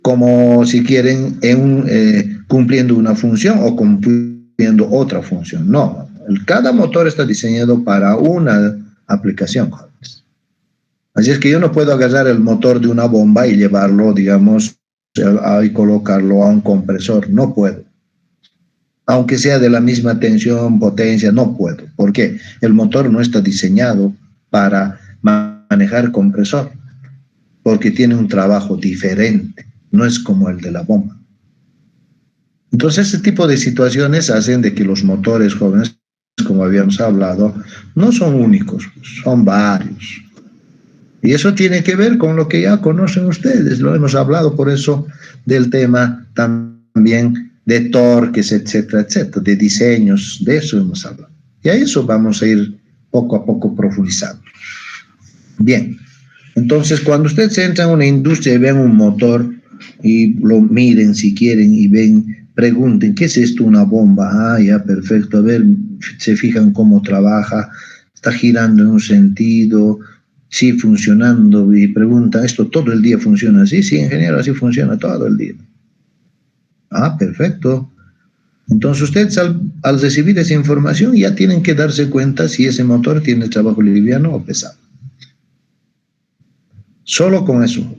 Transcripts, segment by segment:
como si quieren cumpliendo una función o cumpliendo otra función. No, cada motor está diseñado para una aplicación, jóvenes. Así es que yo no puedo agarrar el motor de una bomba y llevarlo, digamos, y colocarlo a un compresor. No puedo. Aunque sea de la misma tensión, potencia, no puedo. ¿Por qué? El motor no está diseñado para manejar compresor, porque tiene un trabajo diferente, no es como el de la bomba. Entonces, este tipo de situaciones hacen de que los motores jóvenes, como habíamos hablado, no son únicos, son varios. Y eso tiene que ver con lo que ya conocen ustedes, lo hemos hablado por eso del tema también de torques, etcétera, etcétera, de diseños, de eso hemos hablado. Y a eso vamos a ir poco a poco profundizando. Bien, entonces cuando ustedes entran en una industria y ven un motor y lo miren si quieren y ven, pregunten, ¿qué es esto? Una bomba. Ah, ya, perfecto. A ver, se fijan cómo trabaja, está girando en un sentido, sí, funcionando, y preguntan, ¿esto todo el día funciona así? Sí, ingeniero, así funciona todo el día. Ah, perfecto. Entonces ustedes al recibir esa información ya tienen que darse cuenta si ese motor tiene trabajo liviano o pesado. Solo con eso.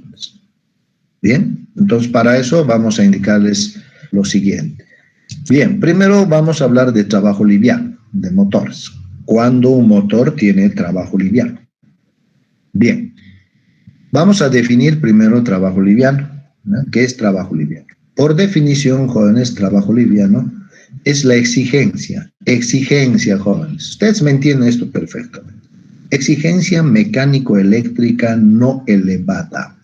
Bien, entonces para eso vamos a indicarles lo siguiente. Bien, primero vamos a hablar de trabajo liviano, de motores. ¿Cuándo un motor tiene trabajo liviano? Bien, vamos a definir primero trabajo liviano, ¿no? ¿Qué es trabajo liviano? Por definición, jóvenes, trabajo liviano es la exigencia, jóvenes. Ustedes me entienden esto perfectamente. Exigencia mecánico-eléctrica no elevada,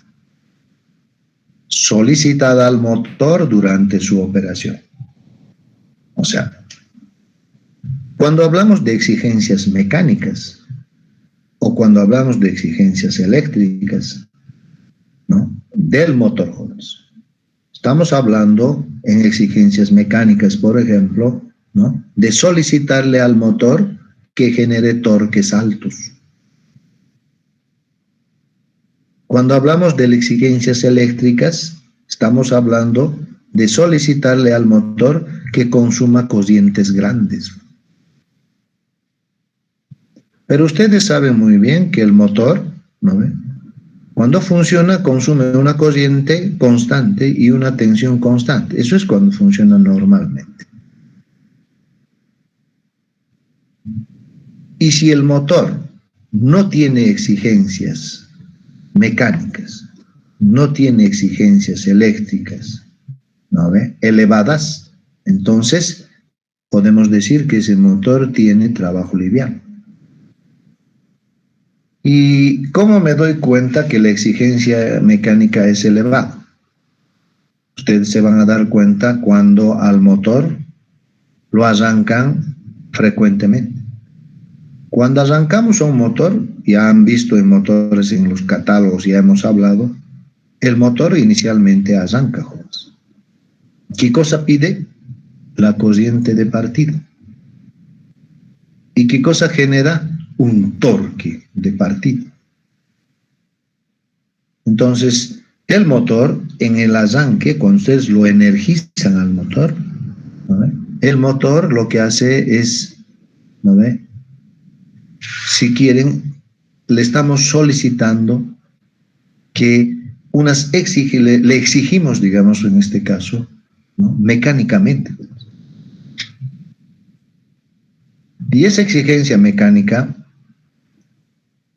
solicitada al motor durante su operación. O sea, cuando hablamos de exigencias mecánicas o cuando hablamos de exigencias eléctricas, ¿no?, del motor, jóvenes, estamos hablando en exigencias mecánicas, por ejemplo, ¿no?, de solicitarle al motor que genere torques altos. Cuando hablamos de exigencias eléctricas, estamos hablando de solicitarle al motor que consuma corrientes grandes. Pero ustedes saben muy bien que el motor, ¿no ve?, cuando funciona, consume una corriente constante y una tensión constante. Eso es cuando funciona normalmente. Y si el motor no tiene exigencias mecánicas, no tiene exigencias eléctricas, ¿no ve?, elevadas, entonces podemos decir que ese motor tiene trabajo liviano. ¿Y cómo me doy cuenta que la exigencia mecánica es elevada? Ustedes se van a dar cuenta cuando al motor lo arrancan frecuentemente. Cuando arrancamos a un motor, ya han visto en motores en los catálogos, ya hemos hablado, el motor inicialmente arranca, jóvenes. ¿Qué cosa pide? La corriente de partida. ¿Y qué cosa genera? Un torque de partida. Entonces, el motor, en el arranque, cuando ustedes lo energizan al motor, ¿no ve?, el motor lo que hace es, ¿no ve?, si quieren, le estamos solicitando que le exigimos, digamos, en este caso, ¿no?, mecánicamente. Y esa exigencia mecánica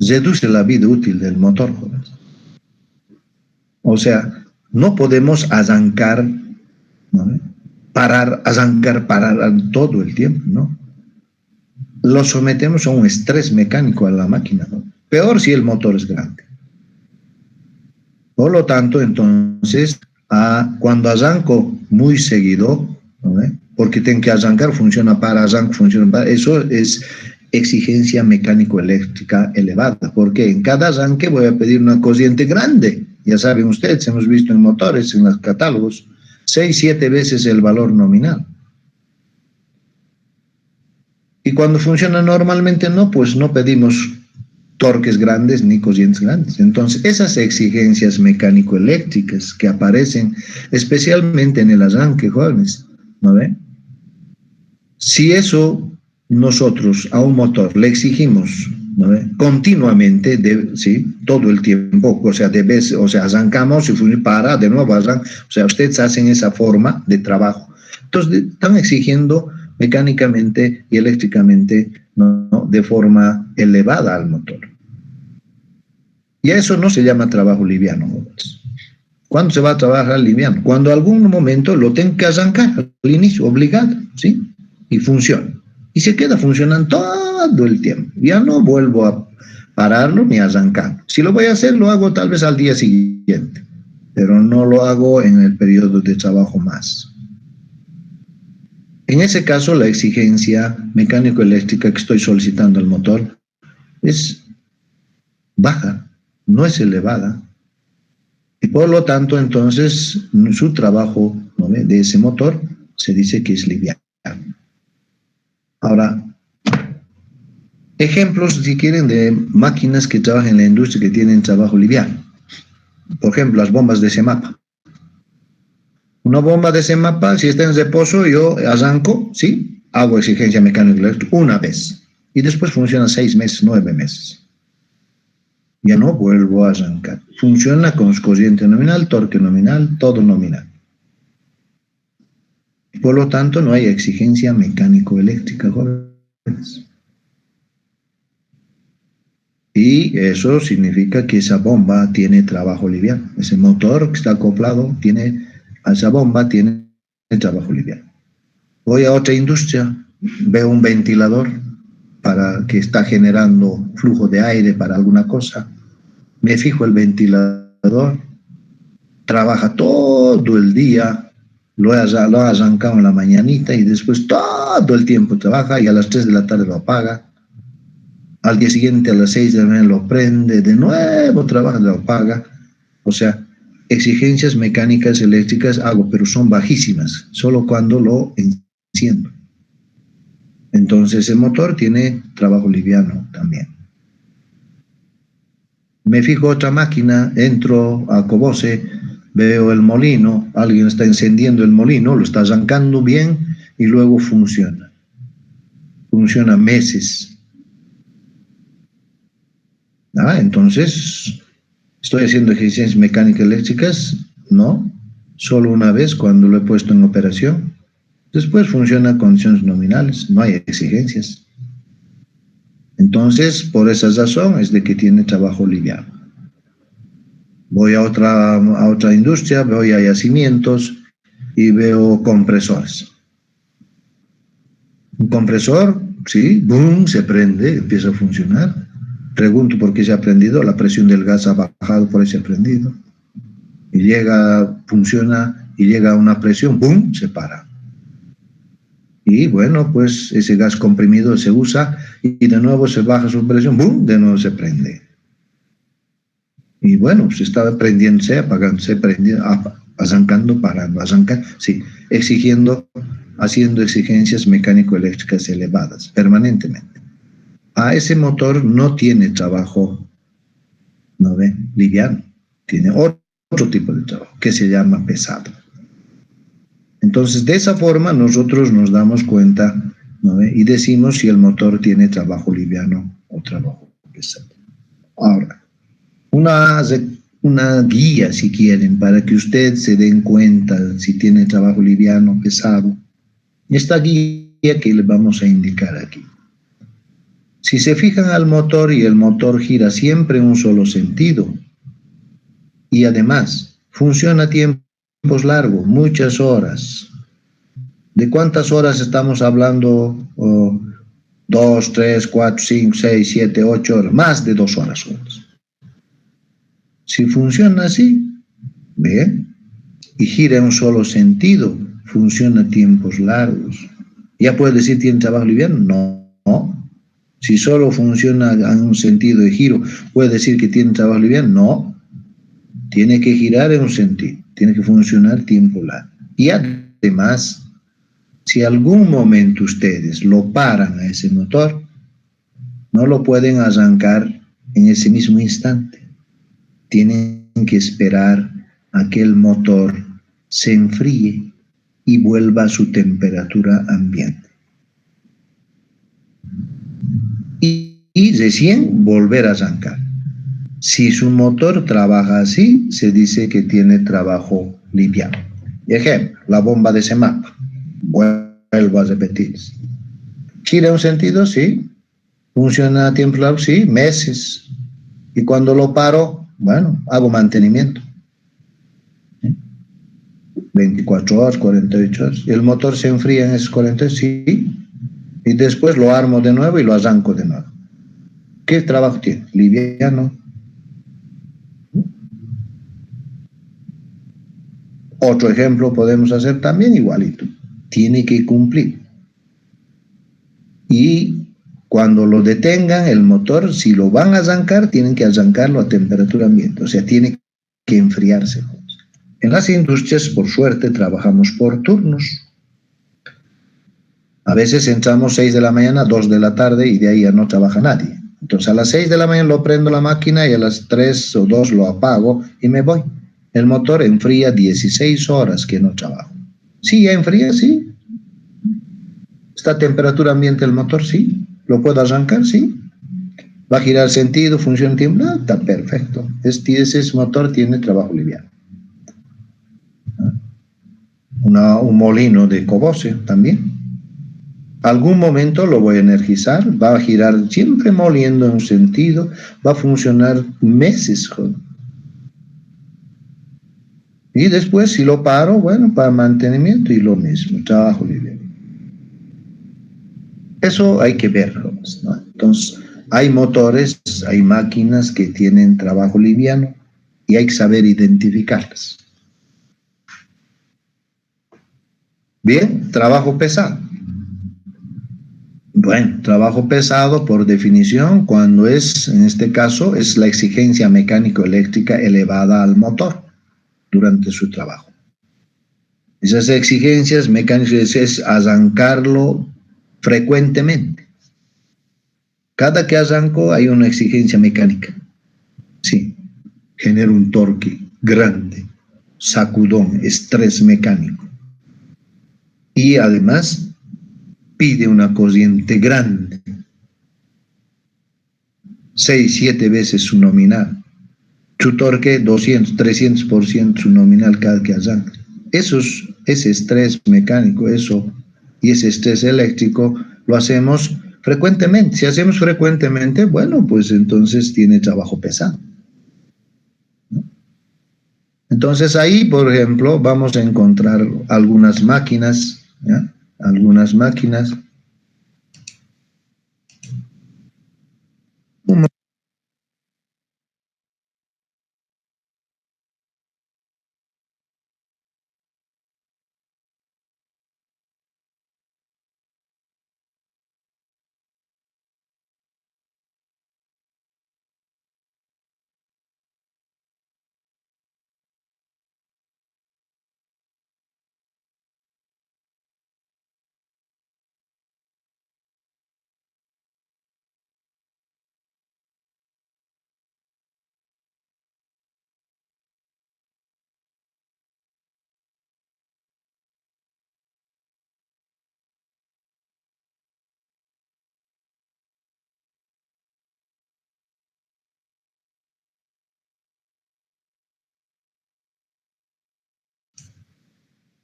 reduce la vida útil del motor, jóvenes. O sea, no podemos arrancar, ¿no?, parar todo el tiempo, ¿no? Lo sometemos a un estrés mecánico a la máquina, ¿no? Peor si el motor es grande. Por lo tanto, entonces, cuando arranco muy seguido, ¿no?, porque tengo que arrancar, funciona para, arranco, funciona para, eso es exigencia mecánico-eléctrica elevada, porque en cada arranque voy a pedir una corriente grande. Ya saben ustedes, hemos visto en motores, en los catálogos, 6, 7 veces el valor nominal. Y cuando funciona normalmente no, pues no pedimos torques grandes ni corrientes grandes. Entonces, esas exigencias mecánico-eléctricas que aparecen especialmente en el arranque, jóvenes, ¿no ven? Si eso nosotros a un motor le exigimos, ¿no ve?, continuamente, ¿sí?, todo el tiempo, o sea, arrancamos y para, de nuevo arranca, o sea, ustedes hacen esa forma de trabajo. Entonces, están exigiendo mecánicamente y eléctricamente, ¿no?, de forma elevada al motor. Y a eso no se llama trabajo liviano, jóvenes. ¿Cuándo se va a trabajar liviano? Cuando algún momento lo tengo que arrancar al inicio, obligado, ¿sí?, y funciona. Y se queda funcionando todo el tiempo. Ya no vuelvo a pararlo ni a arrancar. Si lo voy a hacer, lo hago tal vez al día siguiente, pero no lo hago en el periodo de trabajo más. En ese caso, la exigencia mecánico-eléctrica que estoy solicitando al motor es baja, no es elevada. Y por lo tanto, entonces, su trabajo, ¿no ve?, de ese motor se dice que es liviano. Ahora, ejemplos, si quieren, de máquinas que trabajan en la industria que tienen trabajo liviano. Por ejemplo, las bombas de CEMAPA. Una bomba de CEMAPA, si está en reposo, yo arranco, ¿sí?, hago exigencia mecánico-eléctrica una vez. Y después funciona 6 meses, 9 meses. Ya no vuelvo a arrancar. Funciona con corriente nominal, torque nominal, todo nominal. Por lo tanto, no hay exigencia mecánico-eléctrica, jóvenes. Y eso significa que esa bomba tiene trabajo liviano. Ese motor que está acoplado a esa bomba tiene trabajo liviano. Voy a otra industria, veo un ventilador para que está generando flujo de aire para alguna cosa. Me fijo el ventilador, trabaja todo el día, lo ha arrancado en la mañanita y después todo el tiempo trabaja y a las 3 de la tarde lo apaga. Al día siguiente a las 6 de la mañana lo prende, de nuevo trabaja, lo apaga. O sea, exigencias mecánicas eléctricas hago, pero son bajísimas, solo cuando lo enciendo. Entonces el motor tiene trabajo liviano también. Me fijo otra máquina, entro a Cobose, veo el molino, alguien está encendiendo el molino, lo está arrancando bien y luego funciona. Funciona meses. Entonces, ¿estoy haciendo exigencias mecánicas eléctricas? No, solo una vez cuando lo he puesto en operación. Después funciona a condiciones nominales, no hay exigencias. Entonces, por esa razón es de que tiene trabajo liviano. Voy a otra industria, voy a yacimientos y veo compresores. Un compresor, sí, boom, se prende, empieza a funcionar. Pregunto por qué se ha prendido, la presión del gas ha bajado, por eso se ha prendido. Y funciona y llega a una presión, boom, se para. Y bueno, pues ese gas comprimido se usa y de nuevo se baja su presión, boom, de nuevo se prende. Y bueno, se está prendiéndose, apagándose, arrancando, parando, arrancando, sí, haciendo exigencias mecánico-eléctricas elevadas, permanentemente. A ese motor no tiene trabajo, ¿no ve?, liviano, tiene otro tipo de trabajo que se llama pesado. Entonces, de esa forma nosotros nos damos cuenta, ¿no ve?, y decimos si el motor tiene trabajo liviano o trabajo pesado. Ahora, una guía, si quieren, para que ustedes se den cuenta si tiene trabajo liviano o pesado. Esta guía que les vamos a indicar aquí. Si se fijan al motor y el motor gira siempre en un solo sentido y además funciona a tiempos largos, muchas horas. ¿De cuántas horas estamos hablando? 2, 3, 4, 5, 6, 7, 8 horas, más de 2 horas. Si funciona así, bien, y gira en un solo sentido, funciona a tiempos largos. ¿Ya puede decir tiene trabajo liviano? No. Si solo funciona en un sentido de giro, ¿puede decir que tiene trabajo liviano? No. Tiene que girar en un sentido, tiene que funcionar tiempo largo. Y además, si algún momento ustedes lo paran a ese motor, no lo pueden arrancar en ese mismo instante. Tienen que esperar a que el motor se enfríe y vuelva a su temperatura ambiente. Y recién volver a arrancar. Si su motor trabaja así, se dice que tiene trabajo liviano. Ejemplo, la bomba de semáforo. Vuelvo a repetir. ¿Gira en un sentido? Sí. ¿Funciona a tiempo largo? Sí, meses. Y cuando lo paro, bueno, hago mantenimiento. 24 horas, 48 horas. ¿El motor se enfría en esos 48? Sí. Y después lo armo de nuevo y lo arranco de nuevo. ¿Qué trabajo tiene? Liviano. Otro ejemplo podemos hacer también igualito. Tiene que cumplir. Y cuando lo detengan, el motor, si lo van a arrancar, tienen que arrancarlo a temperatura ambiente. O sea, tiene que enfriarse. En las industrias, por suerte, trabajamos por turnos. A veces entramos 6 de la mañana, 2 de la tarde y de ahí ya no trabaja nadie. Entonces a las 6 de la mañana lo prendo la máquina y a las 3 o 2 lo apago y me voy. El motor enfría 16 horas que no trabajo. ¿Sí, ya enfría? Sí. ¿Está a temperatura ambiente el motor? Sí. ¿Lo puedo arrancar? Sí. ¿Va a girar sentido? ¿Funciona tiempo? No, está perfecto. Ese motor tiene trabajo liviano. Un molino de Cobose también. Algún momento lo voy a energizar, va a girar siempre moliendo en un sentido, va a funcionar meses. Joder. Y después, si lo paro, bueno, para mantenimiento y lo mismo, trabajo liviano. Eso hay que ver, ¿no? Entonces, hay motores, hay máquinas que tienen trabajo liviano y hay que saber identificarlas. Bien, trabajo pesado. Bueno, trabajo pesado por definición cuando es, en este caso, es la exigencia mecánico-eléctrica elevada al motor durante su trabajo. Esas exigencias mecánicas es arrancarlo frecuentemente. Cada que arranco hay una exigencia mecánica. Sí, genera un torque grande, sacudón, estrés mecánico. Y además pide una corriente grande, 6, 7 veces su nominal. Su torque 200, 300% su nominal cada que arranca. Ese estrés mecánico, y ese estrés eléctrico lo hacemos frecuentemente. Si hacemos frecuentemente, bueno, pues entonces tiene trabajo pesado. Entonces ahí, por ejemplo, vamos a encontrar algunas máquinas, ¿ya? Algunas máquinas.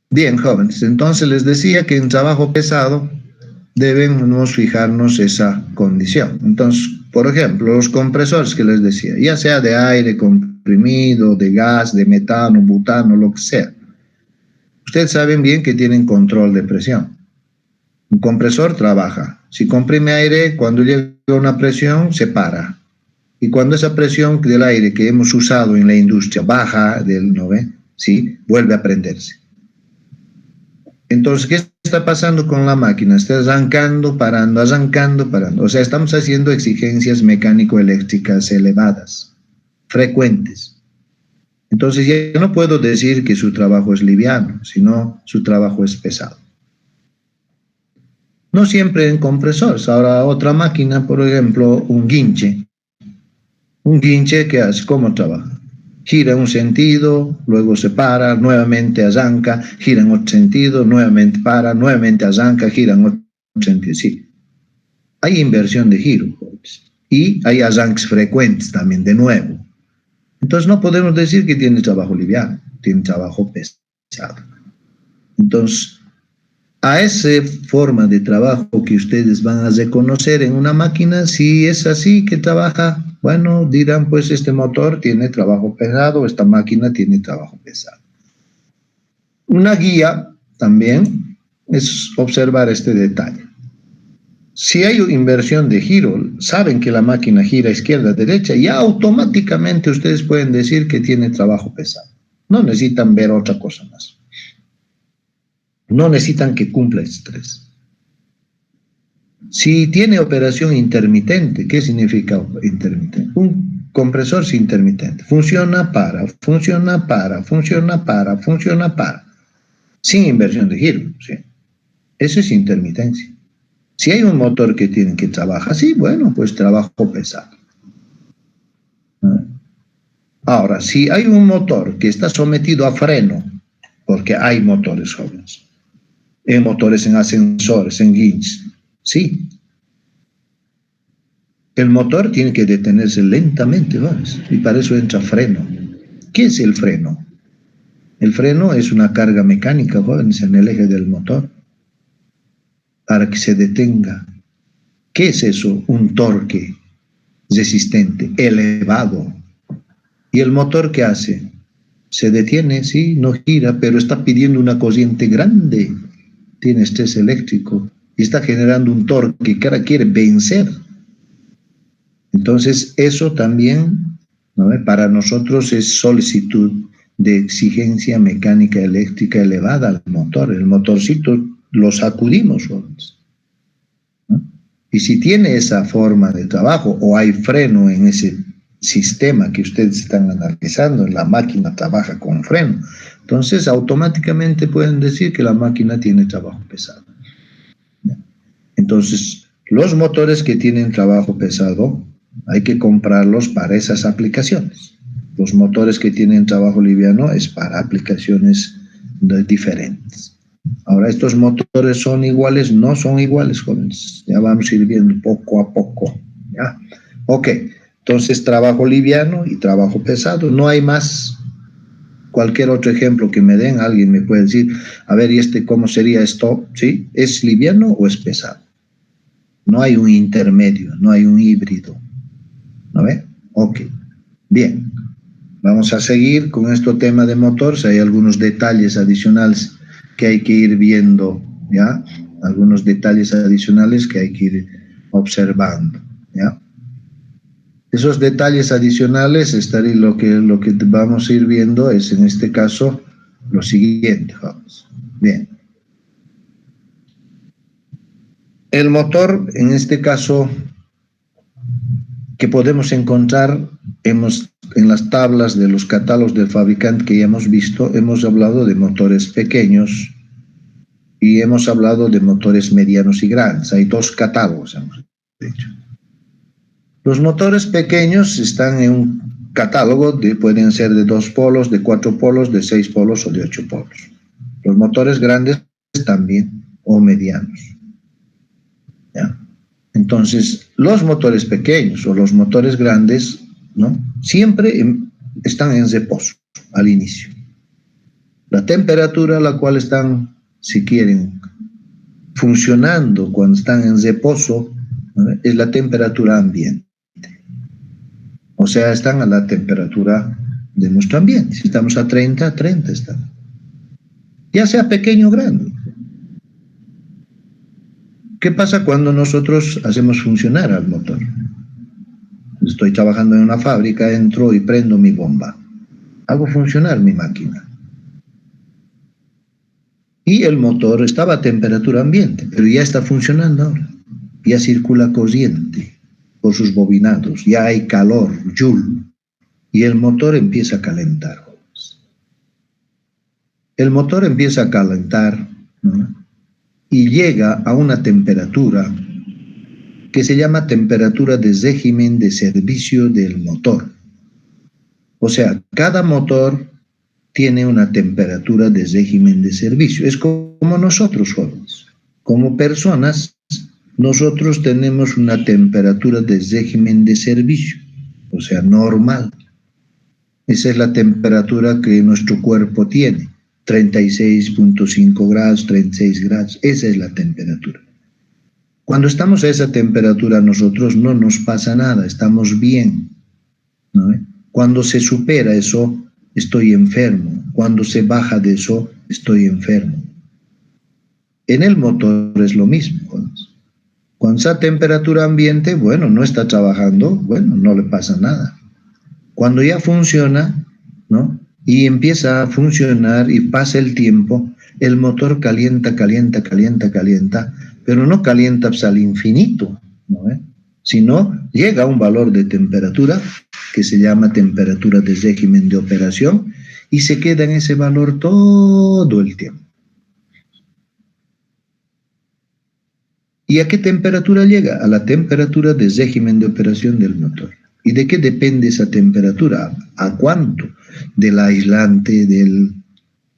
Bien, jóvenes, entonces les decía que en trabajo pesado debemos fijarnos esa condición. Entonces, por ejemplo, los compresores que les decía, ya sea de aire comprimido, de gas, de metano, butano, lo que sea. Ustedes saben bien que tienen control de presión. Un compresor trabaja. Si comprime aire, cuando llega a una presión, se para. Y cuando esa presión del aire que hemos usado en la industria baja del 9, ¿sí? Vuelve a prenderse. Entonces, ¿qué está pasando con la máquina? Está arrancando, parando, arrancando, parando. O sea, estamos haciendo exigencias mecánico-eléctricas elevadas, frecuentes. Entonces, ya no puedo decir que su trabajo es liviano, sino su trabajo es pesado. No siempre en compresores. Ahora, otra máquina, por ejemplo, un guinche. Un guinche, ¿qué hace? ¿Cómo trabaja? Gira en un sentido, luego se para, nuevamente arranca, gira en otro sentido, nuevamente para, nuevamente arranca, gira en otro sentido. Sí, hay inversión de giro, pues, y hay arranques frecuentes también, de nuevo. Entonces no podemos decir que tiene trabajo liviano, tiene trabajo pesado. Entonces, a esa forma de trabajo que ustedes van a reconocer en una máquina, si es así que trabaja, bueno, dirán, pues este motor tiene trabajo pesado, esta máquina tiene trabajo pesado. Una guía también es observar este detalle. Si hay inversión de giro, saben que la máquina gira izquierda-derecha, ya automáticamente ustedes pueden decir que tiene trabajo pesado. No necesitan ver otra cosa más. No necesitan que cumpla estrés. Si tiene operación intermitente, ¿qué significa intermitente? Un compresor intermitente. Funciona para, funciona para, funciona para, funciona para. Sin inversión de giro, ¿sí? Eso es intermitencia. Si hay un motor que tiene que trabajar así, bueno, pues trabajo pesado. Ahora, si hay un motor que está sometido a freno, porque hay motores jóvenes, motores en ascensores, en guinches, sí. El motor tiene que detenerse lentamente, ¿sabes? Y para eso entra freno. ¿Qué es el freno? El freno es una carga mecánica, jóvenes, en el eje del motor, para que se detenga. ¿Qué es eso? Un torque resistente, elevado. ¿Y el motor qué hace? Se detiene, sí, no gira, pero está pidiendo una corriente grande. Tiene estrés eléctrico y está generando un torque que ahora quiere vencer. Entonces, eso también, ¿no?, para nosotros es solicitud de exigencia mecánica eléctrica elevada al motor. El motorcito lo sacudimos, ¿no? Y si tiene esa forma de trabajo o hay freno en ese sistema que ustedes están analizando, la máquina trabaja con freno, entonces automáticamente pueden decir que la máquina tiene trabajo pesado. Entonces, los motores que tienen trabajo pesado hay que comprarlos para esas aplicaciones. Los motores que tienen trabajo liviano es para aplicaciones diferentes. Ahora, ¿estos motores son iguales? No son iguales, jóvenes. Ya vamos a ir viendo poco a poco. ¿Ya? Ok, entonces trabajo liviano y trabajo pesado. No hay más. Cualquier otro ejemplo que me den, alguien me puede decir, a ver, ¿y cómo sería esto? ¿Sí? ¿Es liviano o es pesado? No hay un intermedio, no hay un híbrido. ¿No ve? Ok, bien. Vamos a seguir con este tema de motores. Hay algunos detalles adicionales que hay que ir viendo, ¿ya? Algunos detalles adicionales que hay que ir observando, ¿ya? Esos detalles adicionales, lo que vamos a ir viendo es, en este caso, lo siguiente, vamos. Bien. El motor, en este caso, que podemos encontrar, en las tablas de los catálogos del fabricante que ya hemos visto, hemos hablado de motores pequeños y hemos hablado de motores medianos y grandes. Hay dos catálogos, hemos dicho. Los motores pequeños están en un catálogo, pueden ser de 2 polos, de 4 polos, de 6 polos o de 8 polos. Los motores grandes también, o medianos. ¿Ya? Entonces, los motores pequeños o los motores grandes, ¿no?, siempre están en reposo al inicio. La temperatura a la cual están, si quieren, funcionando cuando están en reposo, ¿no?, es la temperatura ambiente. O sea, están a la temperatura de nuestro ambiente. Si estamos a 30 están. Ya sea pequeño o grande. ¿Qué pasa cuando nosotros hacemos funcionar al motor? Estoy trabajando en una fábrica, entro y prendo mi bomba. Hago funcionar mi máquina. Y el motor estaba a temperatura ambiente, pero ya está funcionando ahora. Ya circula corriente por sus bobinados, ya hay calor, joule, y el motor empieza a calentar. El motor empieza a calentar, ¿no?, y llega a una temperatura que se llama temperatura de régimen de servicio del motor. O sea, cada motor tiene una temperatura de régimen de servicio. Es como nosotros, jóvenes. Como personas, nosotros tenemos una temperatura de régimen de servicio, o sea, normal. Esa es la temperatura que nuestro cuerpo tiene, 36.5 grados, 36 grados, esa es la temperatura. Cuando estamos a esa temperatura nosotros no nos pasa nada, estamos bien, ¿no? Cuando se supera eso, estoy enfermo. Cuando se baja de eso, estoy enfermo. En el motor es lo mismo. Con esa temperatura ambiente, bueno, no está trabajando, bueno, no le pasa nada. Cuando ya funciona, ¿no? Y empieza a funcionar y pasa el tiempo, el motor calienta, calienta, calienta, calienta, pero no calienta pues, al infinito, ¿no? Sino llega a un valor de temperatura que se llama temperatura de régimen de operación y se queda en ese valor todo el tiempo. ¿Y a qué temperatura llega? A la temperatura de régimen de operación del motor. ¿Y de qué depende esa temperatura? ¿A cuánto? Del aislante del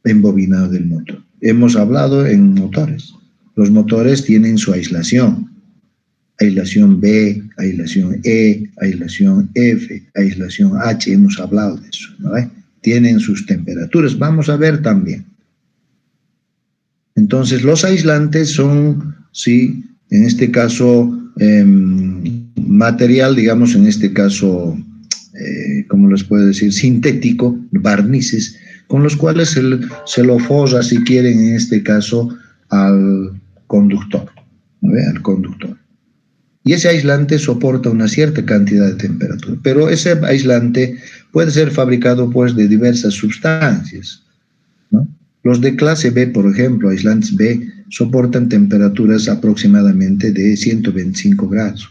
embobinado del motor. Hemos hablado en motores. Los motores tienen su aislación. Aislación B, aislación E, aislación F, aislación H. Hemos hablado de eso, ¿no? Tienen sus temperaturas. Vamos a ver también. Entonces, los aislantes son, sí, en este caso, material, digamos, en este caso, ¿cómo les puedo decir? Sintético, barnices, con los cuales se lo forra, si quieren, en este caso, al conductor, ¿no? Al conductor. Y ese aislante soporta una cierta cantidad de temperatura, pero ese aislante puede ser fabricado, pues, de diversas sustancias, ¿no? Los de clase B, por ejemplo, aislantes B, soportan temperaturas aproximadamente de 125 grados.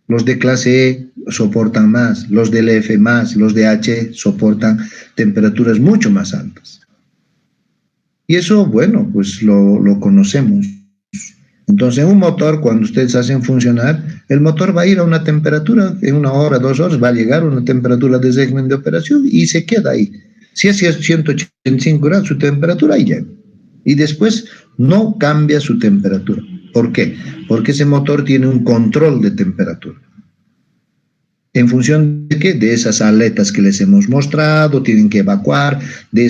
Los de clase E soportan más, los del F más, los de H soportan temperaturas mucho más altas. Y eso, bueno, pues lo conocemos. Entonces, en un motor, cuando ustedes hacen funcionar, el motor va a ir a una temperatura, en 1 hora, 2 horas, va a llegar a una temperatura de régimen de operación y se queda ahí. Si es 185 grados su temperatura, ahí llega. Y después no cambia su temperatura. ¿Por qué? Porque ese motor tiene un control de temperatura. ¿En función de qué? De esas aletas que les hemos mostrado, tienen que evacuar, de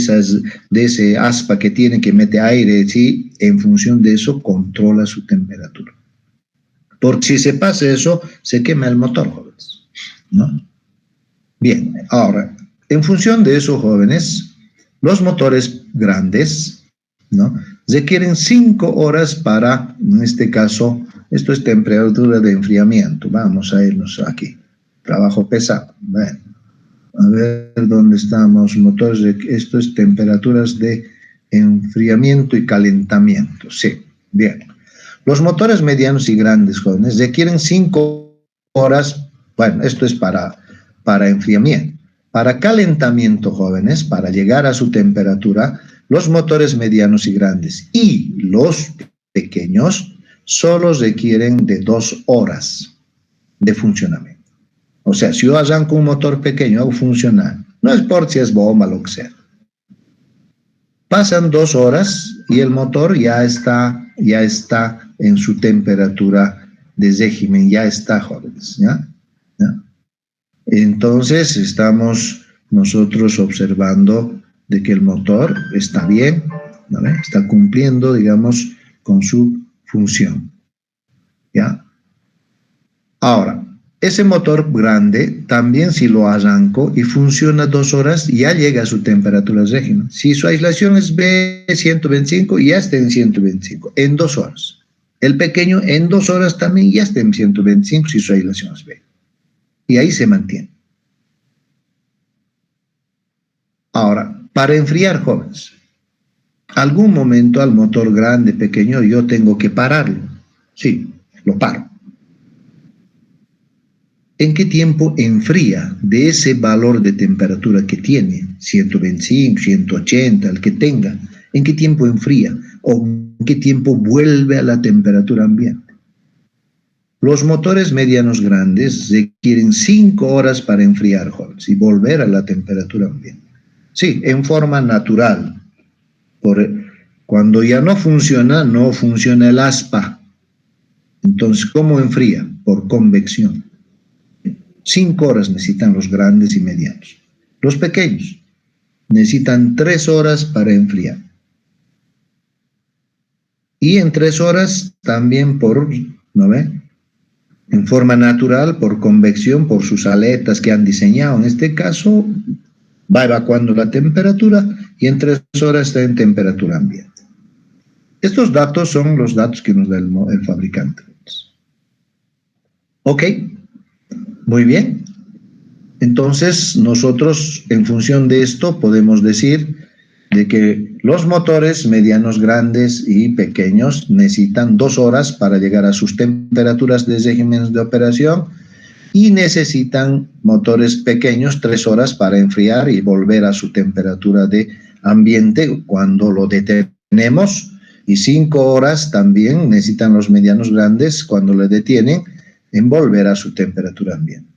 ese aspa que tiene que mete aire, ¿sí? En función de eso controla su temperatura. Porque si se pasa eso, se quema el motor, jóvenes, ¿no? Bien, ahora, en función de eso, jóvenes, los motores grandes, ¿no? Requieren 5 horas para, en este caso, esto es temperatura de enfriamiento. Vamos a irnos aquí. Trabajo pesado. Bueno, a ver dónde estamos. Motores esto es temperaturas de enfriamiento y calentamiento. Sí, bien. Los motores medianos y grandes, jóvenes, requieren 5 horas. Bueno, esto es para enfriamiento. Para calentamiento, jóvenes, para llegar a su temperatura, los motores medianos y grandes y los pequeños solo requieren de 2 horas de funcionamiento. O sea, si yo arranco un motor pequeño, hago funcionar, no es por si es bomba, lo que sea. Pasan 2 horas y el motor ya está en su temperatura de régimen, ya está, jóvenes, ¿ya? Entonces, estamos nosotros observando de que el motor está bien, ¿vale? Está cumpliendo, digamos, con su función, ¿ya? Ahora, ese motor grande, también si lo arranco y funciona 2 horas, ya llega a su temperatura de régimen. Si su aislación es B125, ya está en 125, en 2 horas. El pequeño en 2 horas también ya está en 125 si su aislación es B. Y ahí se mantiene. Ahora, para enfriar, jóvenes, algún momento al motor grande, pequeño, yo tengo que pararlo. Sí, lo paro. ¿En qué tiempo enfría de ese valor de temperatura que tiene? 125, 180, el que tenga. ¿En qué tiempo enfría? ¿O en qué tiempo vuelve a la temperatura ambiente? Los motores medianos grandes requieren 5 horas para enfriar, jóvenes, y volver a la temperatura ambiente. Sí, en forma natural. Cuando ya no funciona el aspa. Entonces, ¿cómo enfría? Por convección. 5 horas necesitan los grandes y medianos. Los pequeños necesitan 3 horas para enfriar. Y en 3 horas también ¿no ve? En forma natural, por convección, por sus aletas que han diseñado. En este caso, va evacuando la temperatura y en 3 horas está en temperatura ambiente. Estos datos son los datos que nos da el fabricante. Ok, muy bien. Entonces, nosotros, en función de esto, podemos decir de que los motores medianos, grandes y pequeños necesitan 2 horas para llegar a sus temperaturas de régimen de operación y necesitan motores pequeños 3 horas para enfriar y volver a su temperatura de ambiente cuando lo detenemos, y 5 horas también necesitan los medianos grandes cuando lo detienen en volver a su temperatura ambiente.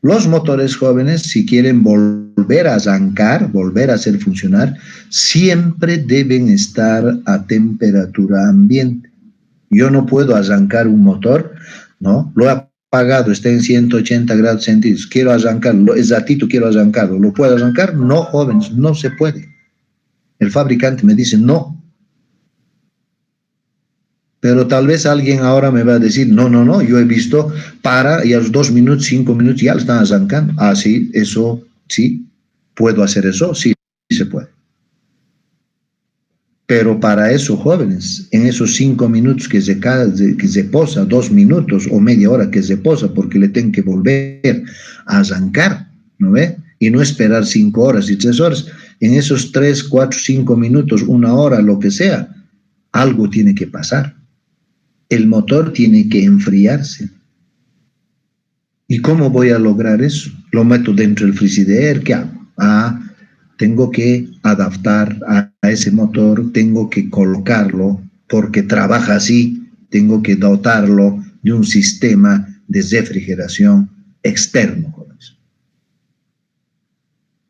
Los motores jóvenes, si quieren volver a arrancar, volver a hacer funcionar, siempre deben estar a temperatura ambiente. Yo no puedo arrancar un motor, ¿no? Lo he apagado, está en 180 grados centígrados, quiero arrancarlo, es ratito, quiero arrancarlo. ¿Lo puedo arrancar? No, jóvenes, no se puede. El fabricante me dice no. Pero tal vez alguien ahora me va a decir, no, yo he visto y a los 2 minutos, 5 minutos ya lo están arrancando. Ah, sí, eso, sí, puedo hacer eso, sí, se puede. Pero para eso, jóvenes, en esos 5 minutos que se posa, 2 minutos o media hora que se posa, porque le tengo que volver a arrancar, ¿no ve? Y no esperar 5 horas y 3 horas. En esos 3, 4, 5 minutos, 1 hora, lo que sea, algo tiene que pasar. El motor tiene que enfriarse. ¿Y cómo voy a lograr eso? Lo meto dentro del frigider, ¿qué hago? Tengo que adaptar a ese motor, tengo que colocarlo, porque trabaja así, tengo que dotarlo de un sistema de refrigeración externo.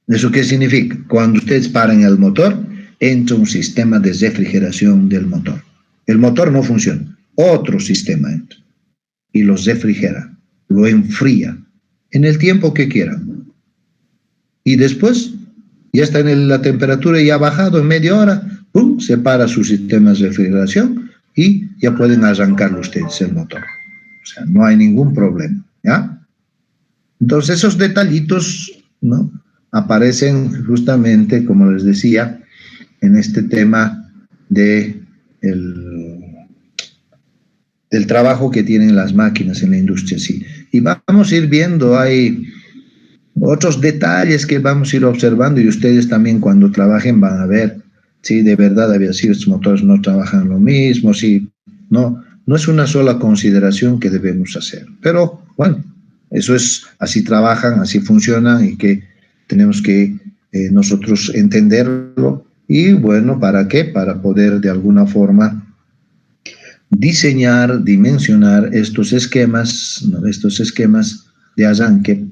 ¿Eso qué significa? Cuando ustedes paran el motor, entra un sistema de refrigeración del motor. El motor no funciona, otro sistema entra y lo refrigera, lo enfría en el tiempo que quieran. Y después, ya está en la temperatura ya ha bajado en media hora, ¡pum!, se para su sistema de refrigeración y ya pueden arrancar ustedes el motor. O sea, no hay ningún problema, ¿ya? Entonces esos detallitos, ¿no?, aparecen justamente, como les decía, en este tema del trabajo que tienen las máquinas en la industria, sí. Y vamos a ir viendo, hay otros detalles que vamos a ir observando, y ustedes también cuando trabajen van a ver si de verdad había sido estos motores no trabajan lo mismo, si no es una sola consideración que debemos hacer. Pero bueno, eso es, así trabajan, así funcionan, y que tenemos que nosotros entenderlo. Y bueno, ¿para qué? Para poder de alguna forma diseñar, dimensionar estos esquemas, ¿no?, estos esquemas de arranque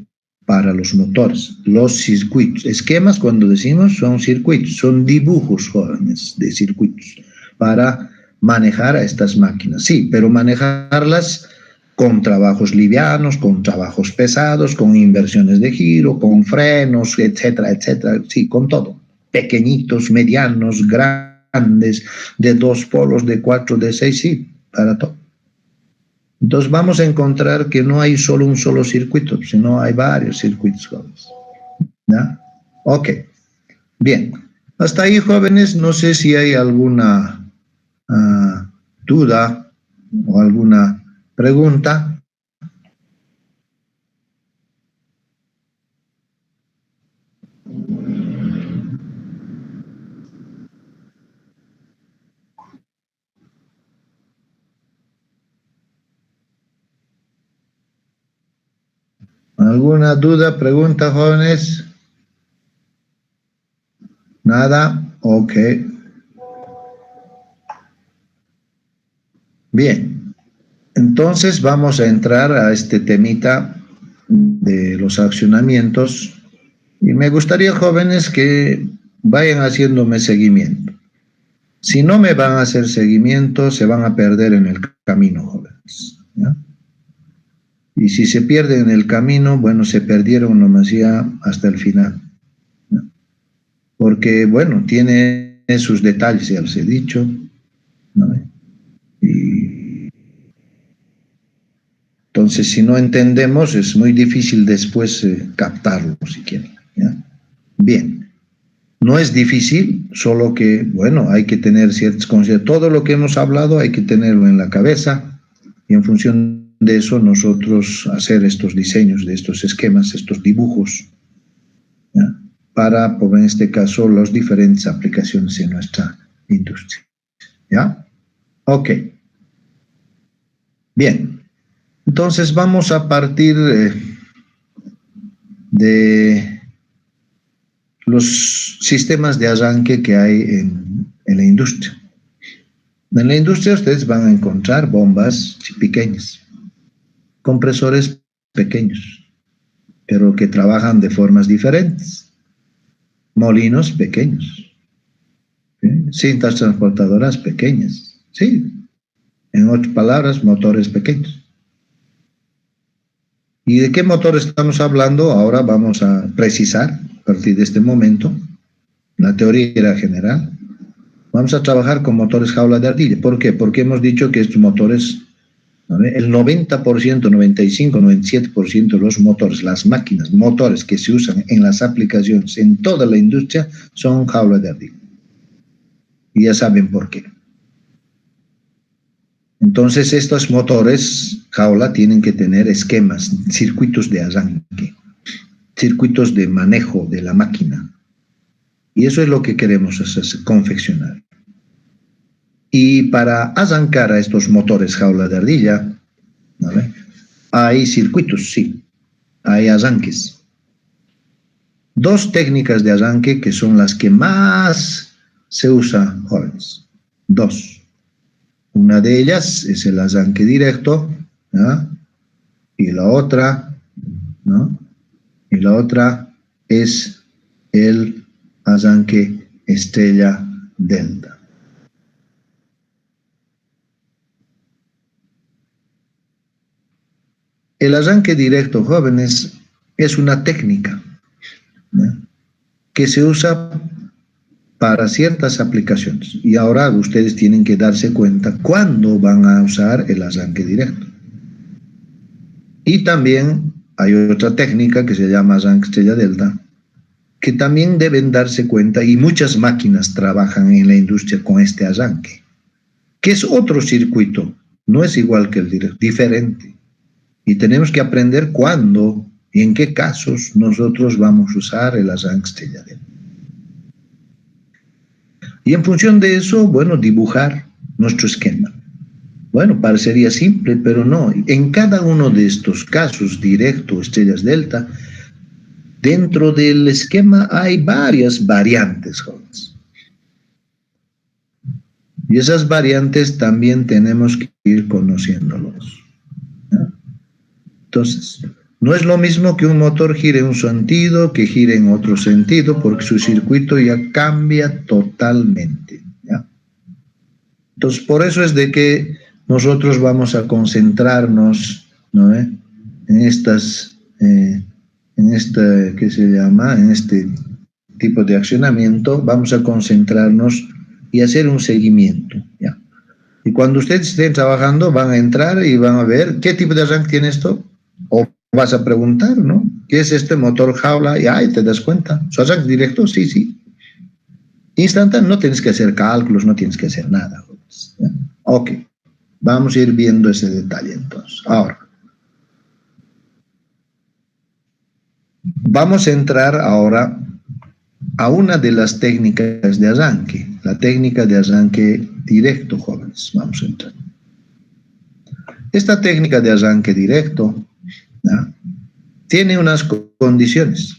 para los motores, los circuitos. Esquemas, cuando decimos, son circuitos, son dibujos jóvenes de circuitos para manejar a estas máquinas. Sí, pero manejarlas con trabajos livianos, con trabajos pesados, con inversiones de giro, con frenos, etcétera, etcétera. Sí, con todo. Pequeñitos, medianos, grandes, de 2 polos, de 4, de 6, sí, para todo. Entonces vamos a encontrar que no hay solo un solo circuito, sino hay varios circuitos, jóvenes. ¿Ya? Ok, bien. Hasta ahí, jóvenes, no sé si hay alguna duda o alguna pregunta. ¿Alguna duda, pregunta, jóvenes? Nada, ok. Bien. Entonces vamos a entrar a este temita de los accionamientos y me gustaría, jóvenes, que vayan haciéndome seguimiento. Si no me van a hacer seguimiento, se van a perder en el camino, jóvenes, ¿ya? Y si se pierden en el camino, bueno, se perdieron nomás ya hasta el final, ¿ya? Porque, bueno, tiene sus detalles, ya les he dicho, ¿no? Y entonces, si no entendemos, es muy difícil después captarlo, si quieren, ¿ya? Bien, no es difícil, solo que, bueno, hay que tener ciertas consideraciones. Todo lo que hemos hablado hay que tenerlo en la cabeza y en función de eso nosotros hacer estos diseños de estos esquemas, estos dibujos, ¿ya? Para, por en este caso, las diferentes aplicaciones en nuestra industria, ¿ya? Ok. Bien. Entonces vamos a partir de los sistemas de arranque que hay en la industria. En la industria ustedes van a encontrar bombas pequeñas, compresores pequeños, pero que trabajan de formas diferentes, molinos pequeños, ¿sí? Cintas transportadoras pequeñas, sí, en otras palabras, motores pequeños. ¿Y de qué motor estamos hablando? Ahora vamos a precisar, a partir de este momento, la teoría era general. Vamos a trabajar con motores jaula de ardilla. ¿Por qué? Porque hemos dicho que estos motores, ¿vale? El 90%, 95, 97% de los motores, las máquinas, motores que se usan en las aplicaciones, en toda la industria, son jaula de ardilla. Y ya saben por qué. Entonces, estos motores jaula tienen que tener esquemas, circuitos de arranque, circuitos de manejo de la máquina. Y eso es lo que queremos hacer, confeccionar. Y para arrancar a estos motores jaula de ardilla, ¿vale? Hay circuitos, sí, hay arranques. Dos técnicas de arranque que son las que más se usan, jóvenes. Dos. Una de ellas es el arranque directo, ¿no? Y la otra, ¿no? Y la otra es el arranque estrella delta. El arranque directo, jóvenes, es una técnica, ¿no? Que se usa para ciertas aplicaciones. Y ahora ustedes tienen que darse cuenta cuándo van a usar el arranque directo. Y también hay otra técnica que se llama arranque estrella delta, que también deben darse cuenta, y muchas máquinas trabajan en la industria con este arranque, que es otro circuito, no es igual que el directo, diferente. Y tenemos que aprender cuándo y en qué casos nosotros vamos a usar el arranque estrella delta. Y en función de eso, bueno, dibujar nuestro esquema. Bueno, parecería simple, pero no. En cada uno de estos casos, directo, estrellas delta, dentro del esquema hay varias variantes, jóvenes. Y esas variantes también tenemos que ir conociéndolos, ¿no? Entonces, no es lo mismo que un motor gire en un sentido que gire en otro sentido, porque su circuito ya cambia totalmente, ¿ya? Entonces, por eso es de que nosotros vamos a concentrarnos, ¿no? En estas, ¿qué se llama? En este tipo de accionamiento, vamos a concentrarnos y hacer un seguimiento, ¿ya? Y cuando ustedes estén trabajando, van a entrar y van a ver qué tipo de arranque tiene esto, o vas a preguntar, ¿no? ¿Qué es este motor jaula? Y ahí te das cuenta. ¿Su arranque directo? Sí, sí. Instantáneo, no tienes que hacer cálculos, no tienes que hacer nada, ¿ya? Ok. Vamos a ir viendo ese detalle entonces. Ahora, vamos a entrar ahora a una de las técnicas de arranque, la técnica de arranque directo, jóvenes. Vamos a entrar. Esta técnica de arranque directo, ¿no?, tiene unas condiciones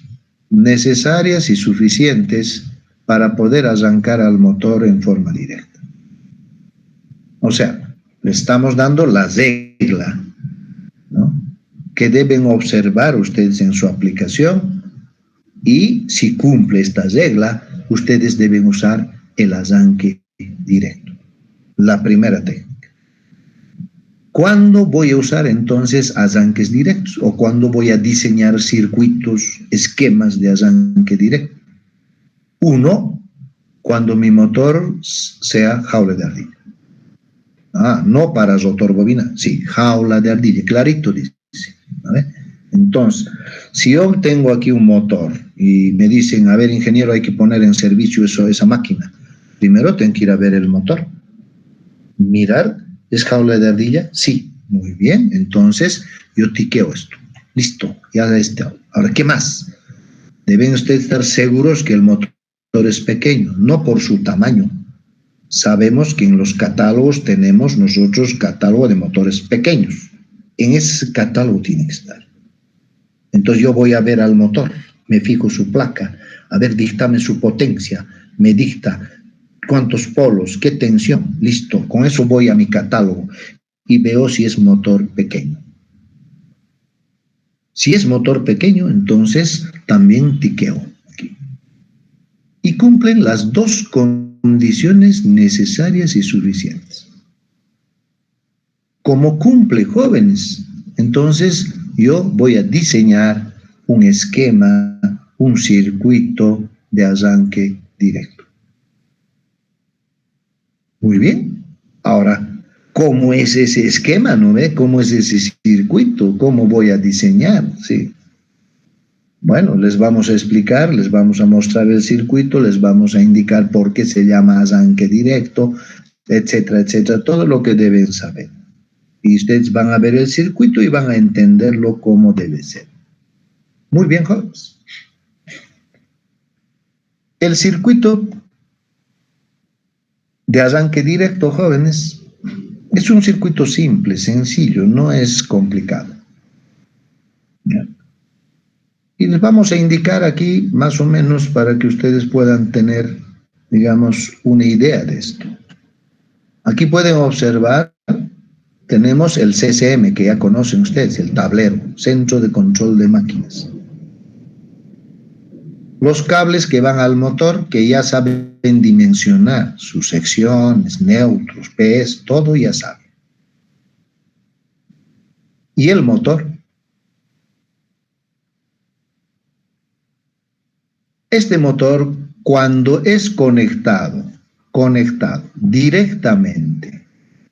necesarias y suficientes para poder arrancar al motor en forma directa. O sea, le estamos dando las reglas regla, ¿no?, que deben observar ustedes en su aplicación, y si cumple esta regla, ustedes deben usar el arranque directo. La primera técnica. ¿Cuándo voy a usar entonces arranques directos? ¿O cuándo voy a diseñar circuitos, esquemas de arranque directo? Uno, cuando mi motor sea jaula de ardilla. No para rotor bobina, sí, jaula de ardilla, clarito dice. ¿Vale? Entonces, si yo tengo aquí un motor y me dicen, a ver, ingeniero, hay que poner en servicio esa máquina, primero tengo que ir a ver el motor. Mirar, ¿es jaula de ardilla? Sí, muy bien, entonces yo tiqueo esto. Listo, ya está. Ahora, ¿qué más? Deben ustedes estar seguros que el motor es pequeño, no por su tamaño. Sabemos que en los catálogos tenemos nosotros catálogo de motores pequeños. En ese catálogo tiene que estar. Entonces yo voy a ver al motor, me fijo su placa, a ver, díctame su potencia, me dicta cuántos polos, qué tensión, listo, con eso voy a mi catálogo y veo si es motor pequeño. Si es motor pequeño, entonces también tiqueo aquí. Y cumplen las dos condiciones necesarias y suficientes. Como cumple, jóvenes, entonces yo voy a diseñar un esquema, un circuito de arranque directo. Muy bien. Ahora, ¿cómo es ese esquema? ¿No ve? ¿Cómo es ese circuito? ¿Cómo voy a diseñar? ¿Sí? Bueno, les vamos a explicar, les vamos a mostrar el circuito, les vamos a indicar por qué se llama arranque directo, etcétera, etcétera, todo lo que deben saber. Y ustedes van a ver el circuito y van a entenderlo como debe ser. Muy bien, jóvenes. El circuito de arranque directo, jóvenes, es un circuito simple, sencillo, no es complicado. ¿Ya? Y les vamos a indicar aquí más o menos para que ustedes puedan tener, digamos, una idea de esto. Aquí pueden observar, tenemos el CCM, que ya conocen ustedes, el tablero, Centro de Control de Máquinas. Los cables que van al motor, que ya saben dimensionar sus secciones, neutros, PS, todo ya saben. Y el motor. Este motor, cuando es conectado directamente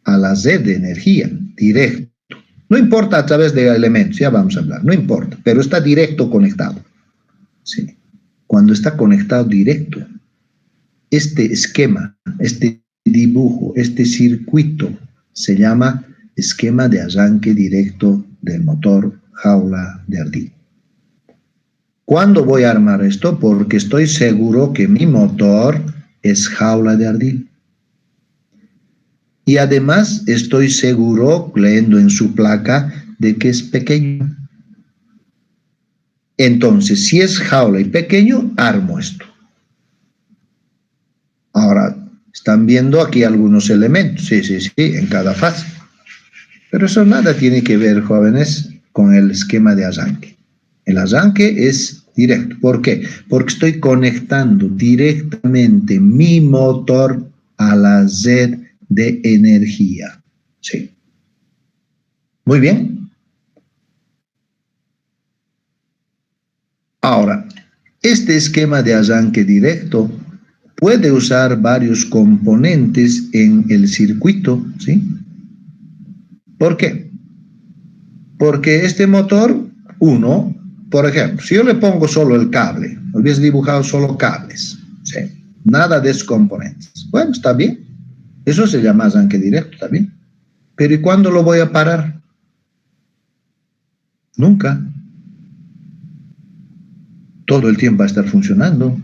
a la red de energía, directo, no importa a través de elementos, ya vamos a hablar, no importa, pero está directo conectado. Sí. Cuando está conectado directo, este esquema, este dibujo, este circuito se llama esquema de arranque directo del motor jaula de ardilla. ¿Cuándo voy a armar esto? Porque estoy seguro que mi motor es jaula de ardilla. Y además estoy seguro, leyendo en su placa, de que es pequeño. Entonces, si es jaula y pequeño, armo esto. Ahora, están viendo aquí algunos elementos, sí, en cada fase. Pero eso nada tiene que ver, jóvenes, con el esquema de arranque. El arranque es directo. ¿Por qué? Porque estoy conectando directamente mi motor a la red de energía. Sí. Muy bien. Ahora, este esquema de arranque directo puede usar varios componentes en el circuito, ¿sí? ¿Por qué? Porque este motor, por ejemplo, si yo le pongo solo el cable, hubiese dibujado solo cables, ¿sí? Nada de componentes. Bueno, está bien. Eso se llama arranque directo, está bien. Pero ¿y cuándo lo voy a parar? Nunca. Todo el tiempo va a estar funcionando.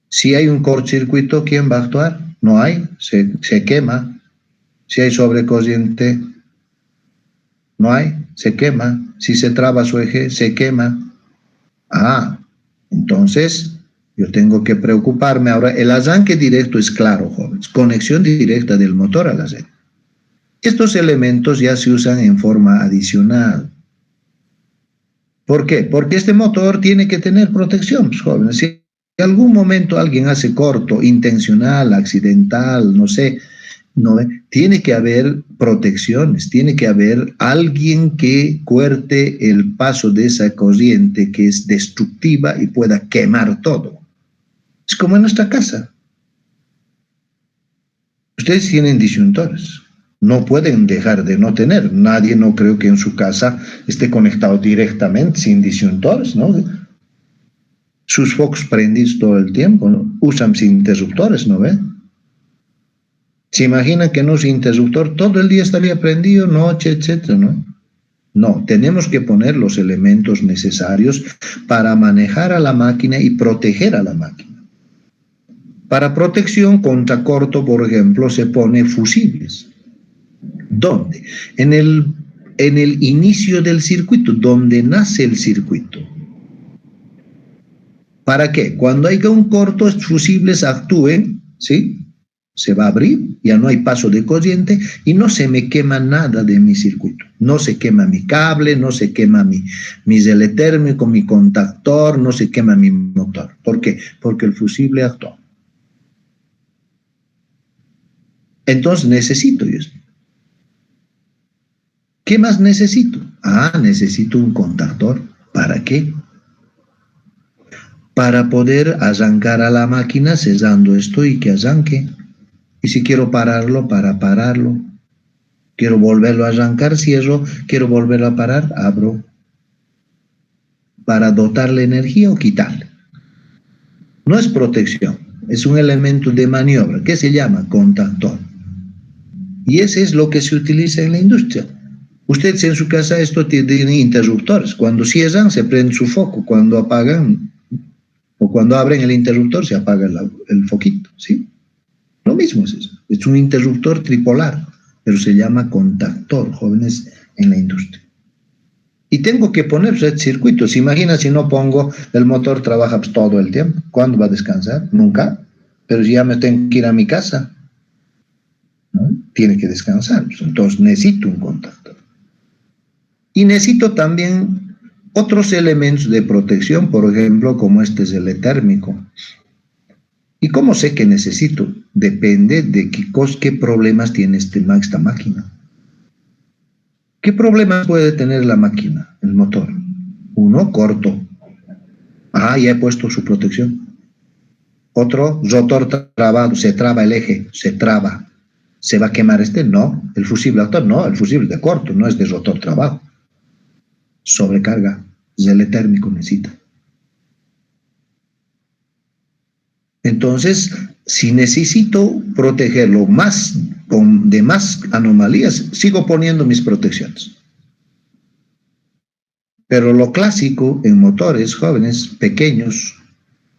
Si hay un cortocircuito, ¿quién va a actuar? No hay, se quema. Si hay sobrecorriente, no hay, se quema. Si se traba su eje, se quema. Entonces yo tengo que preocuparme. Ahora, el arranque directo es claro, jóvenes. Conexión directa del motor a la red. Estos elementos ya se usan en forma adicional. ¿Por qué? Porque este motor tiene que tener protección, pues, jóvenes. Si en algún momento alguien hace corto, intencional, accidental, no sé, no, tiene que haber protecciones, tiene que haber alguien que corte el paso de esa corriente que es destructiva y pueda quemar todo. Es como en nuestra casa. Ustedes tienen disyuntores. No pueden dejar de no tener. Nadie, no creo que en su casa esté conectado directamente sin disyuntores, ¿no? Sus focos prendidos todo el tiempo, ¿no? Usan sin interruptores, ¿no ve? ¿Se imaginan que no sin interruptor todo el día estaría prendido, noche, etcétera, ¿no? No, tenemos que poner los elementos necesarios para manejar a la máquina y proteger a la máquina. Para protección contra corto, por ejemplo, se pone fusibles. ¿Dónde? En el inicio del circuito, donde nace el circuito. ¿Para qué? Cuando haya un corto, estos fusibles actúen, ¿sí? Se va a abrir, ya no hay paso de corriente y no se me quema nada de mi circuito. No se quema mi cable, no se quema mi relé térmico, mi contactor, no se quema mi motor. ¿Por qué? Porque el fusible actuó. Entonces necesito esto. ¿Qué más necesito? Necesito un contactor. ¿Para qué? Para poder arrancar a la máquina sellando esto y que arranque. Y si quiero pararlo, para pararlo. Quiero volverlo a arrancar, cierro. Quiero volverlo a parar, abro. Para dotarle energía o quitarle. No es protección, es un elemento de maniobra que se llama contactor. Y ese es lo que se utiliza en la industria. Ustedes en su casa esto tiene interruptores. Cuando cierran se prende su foco, cuando apagan o cuando abren el interruptor se apaga el foquito, ¿sí? Lo mismo es eso. Es un interruptor tripolar, pero se llama contactor, jóvenes, en la industria. Y tengo que poner red circuitos. Imagina si no pongo, el motor trabaja pues, todo el tiempo. ¿Cuándo va a descansar? Nunca. Pero si ya me tengo que ir a mi casa, ¿no? Tiene que descansar. Entonces necesito un contactor. Y necesito también otros elementos de protección, por ejemplo, como este relé térmico. ¿Y cómo sé que necesito? Depende de qué problemas tiene esta máquina. ¿Qué problemas puede tener la máquina, el motor? Uno, corto. Ya he puesto su protección. Otro, rotor trabado, se traba el eje, se traba. ¿Se va a quemar este? No. ¿El fusible actual? No, el fusible es de corto, no es de rotor trabado. Sobrecarga, relé térmico necesita. Entonces, si necesito protegerlo de más anomalías, sigo poniendo mis protecciones. Pero lo clásico en motores jóvenes, pequeños,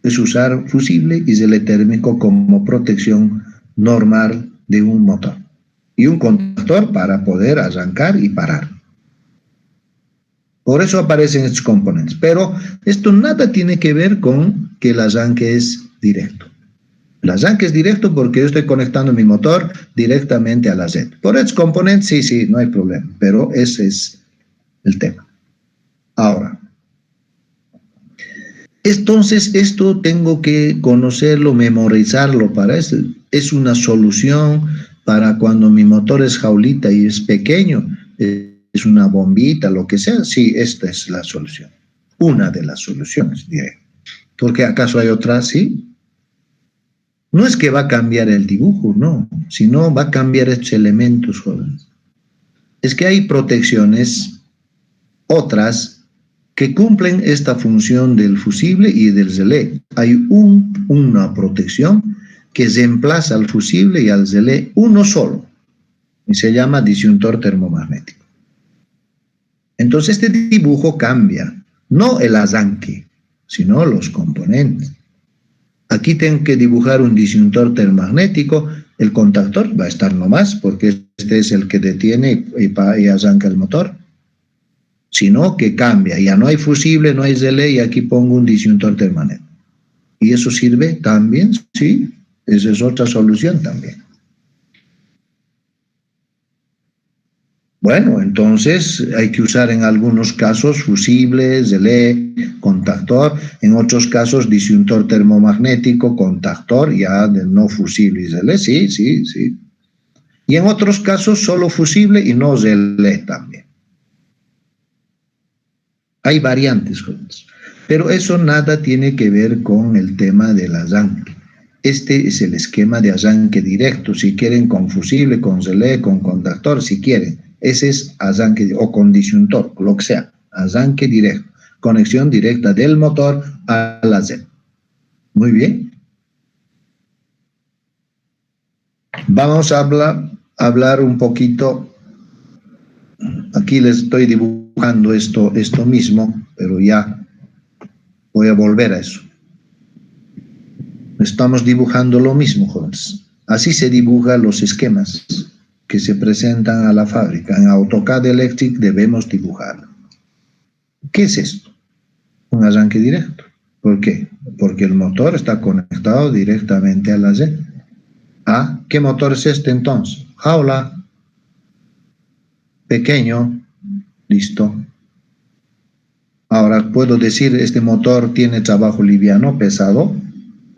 es usar fusible y relé térmico como protección normal de un motor. Y un contactor para poder arrancar y parar. Por eso aparecen estos componentes. Pero esto nada tiene que ver con que el arranque es directo. El arranque es directo porque yo estoy conectando mi motor directamente a la red. Por estos componentes, sí, no hay problema. Pero ese es el tema. Ahora, entonces esto tengo que conocerlo, memorizarlo para eso. Es una solución para cuando mi motor es jaulita y es pequeño, es una bombita, lo que sea. Sí, esta es la solución. Una de las soluciones, diré. ¿Porque acaso hay otras? Sí. No es que va a cambiar el dibujo, no, sino va a cambiar estos elementos, jóvenes. Es que hay protecciones, otras, que cumplen esta función del fusible y del relé. Hay una protección que reemplaza al fusible y al relé uno solo, y se llama disyuntor termomagnético. Entonces este dibujo cambia, no el arranque, sino los componentes. Aquí tengo que dibujar un disyuntor termomagnético, el contactor va a estar nomás, porque este es el que detiene y arranca el motor. Sino que cambia, ya no hay fusible, no hay relé, y aquí pongo un disyuntor termomagnético. ¿Y eso sirve también? Sí, esa es otra solución también. Bueno, entonces hay que usar en algunos casos fusibles, relé, contactor, en otros casos disyuntor termomagnético, contactor, ya de no fusible y relé, sí, sí, sí. Y en otros casos solo fusible y no relé también. Hay variantes, jóvenes. Pero eso nada tiene que ver con el tema del arranque. Este es el esquema de arranque directo. Si quieren con fusible, con relé, con contactor, si quieren. Ese es arranque o con disyuntor, lo que sea. Arranque directo. Conexión directa del motor a la Z. Muy bien. Vamos a hablar un poquito. Aquí les estoy dibujando esto mismo, pero ya voy a volver a eso. Estamos dibujando lo mismo, jóvenes. Así se dibujan los esquemas que se presentan a la fábrica. En AutoCAD Electric debemos dibujarlo. ¿Qué es esto? Un arranque directo. ¿Por qué? Porque el motor está conectado directamente a la Z. ¿Ah? ¿Qué motor es este entonces? Jaula. Pequeño. Listo. Ahora puedo decir, este motor tiene trabajo liviano, pesado.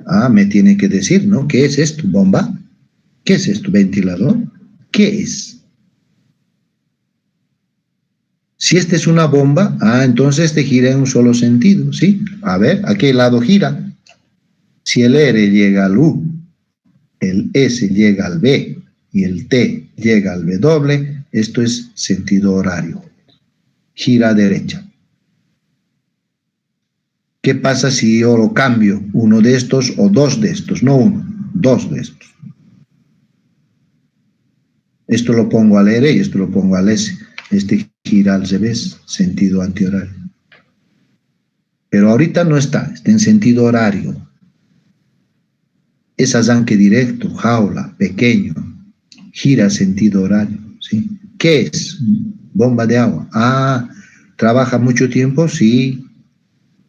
Ah, me tiene que decir, ¿no? ¿Qué es esto? ¿Bomba? ¿Qué es esto? ¿Ventilador? ¿Qué es? Si esta es una bomba, entonces este gira en un solo sentido, ¿sí? A ver, ¿a qué lado gira? Si el R llega al U, el S llega al B y el T llega al W, esto es sentido horario. Gira a derecha. ¿Qué pasa si yo lo cambio? Uno de estos o dos de estos, no uno, dos de estos. Esto lo pongo al R y esto lo pongo al S. Este gira al revés, sentido antihorario. Pero ahorita no está en sentido horario. Es arranque directo, jaula, pequeño, gira sentido horario, ¿sí? ¿Qué es? Bomba de agua. ¿Trabaja mucho tiempo? Sí.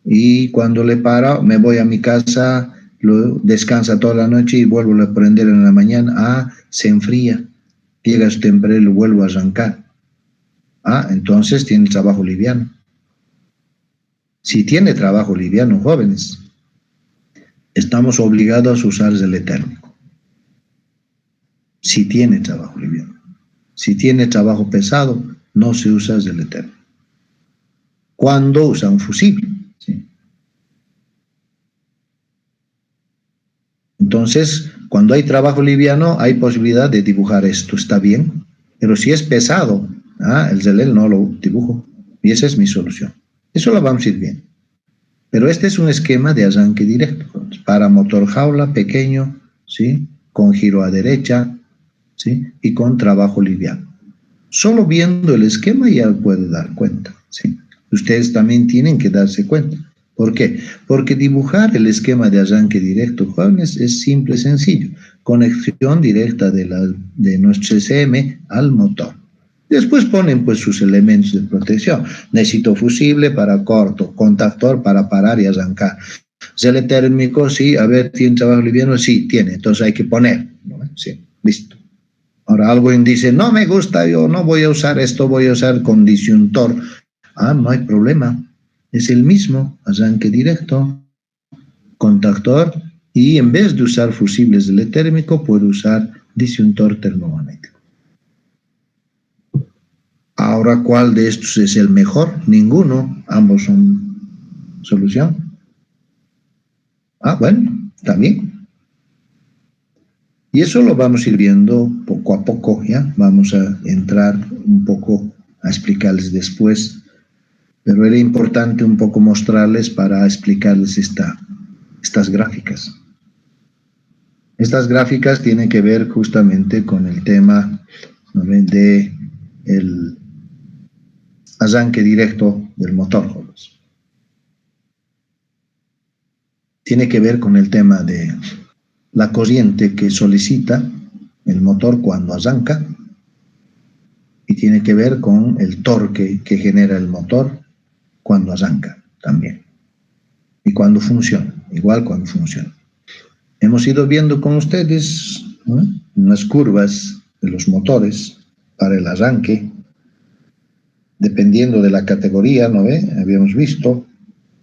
Y cuando le paro, me voy a mi casa, descansa toda la noche y vuelvo a prender en la mañana. Se enfría. Llega su temprano y lo vuelvo a arrancar. Entonces tiene trabajo liviano. Si tiene trabajo liviano, jóvenes, estamos obligados a usar relé térmico. Si tiene trabajo liviano. Si tiene trabajo pesado, no se usa relé térmico. ¿Cuándo usa un fusible? ¿Sí? Entonces, cuando hay trabajo liviano, hay posibilidad de dibujar esto, ¿está bien? Pero si es pesado, el relé no lo dibujo. Y esa es mi solución. Eso lo vamos a ir bien. Pero este es un esquema de arranque directo, para motor jaula pequeño, ¿sí? Con giro a derecha, ¿sí? Y con trabajo liviano. Solo viendo el esquema ya puede dar cuenta, ¿sí? Ustedes también tienen que darse cuenta. ¿Por qué? Porque dibujar el esquema de arranque directo, jóvenes, es simple, sencillo. Conexión directa de nuestro CCM al motor. Después ponen pues sus elementos de protección. Necesito fusible para corto, contactor para parar y arrancar. Relé térmico, sí, a ver, ¿tiene trabajo liviano? Sí, tiene, entonces hay que poner, ¿no? Sí, listo. Ahora alguien dice, no me gusta, yo no voy a usar esto, voy a usar con disyuntor. No hay problema, es el mismo, arranque directo, contactor, y en vez de usar fusibles relé térmico, puedo usar disyuntor termomagnético. Ahora, ¿cuál de estos es el mejor? Ninguno, ambos son solución. Bueno, está bien. Y eso lo vamos a ir viendo poco a poco, ¿ya? Vamos a entrar un poco a explicarles después, pero era importante un poco mostrarles para explicarles estas gráficas. Estas gráficas tienen que ver justamente con el tema, ¿no?, de el arranque directo del motor, jóvenes. Tiene que ver con el tema de la corriente que solicita el motor cuando arranca y tiene que ver con el torque que genera el motor cuando arranca también y cuando funciona, igual cuando funciona. Hemos ido viendo con ustedes, ¿no?, unas curvas de los motores para el arranque dependiendo de la categoría, ¿no ve? Habíamos visto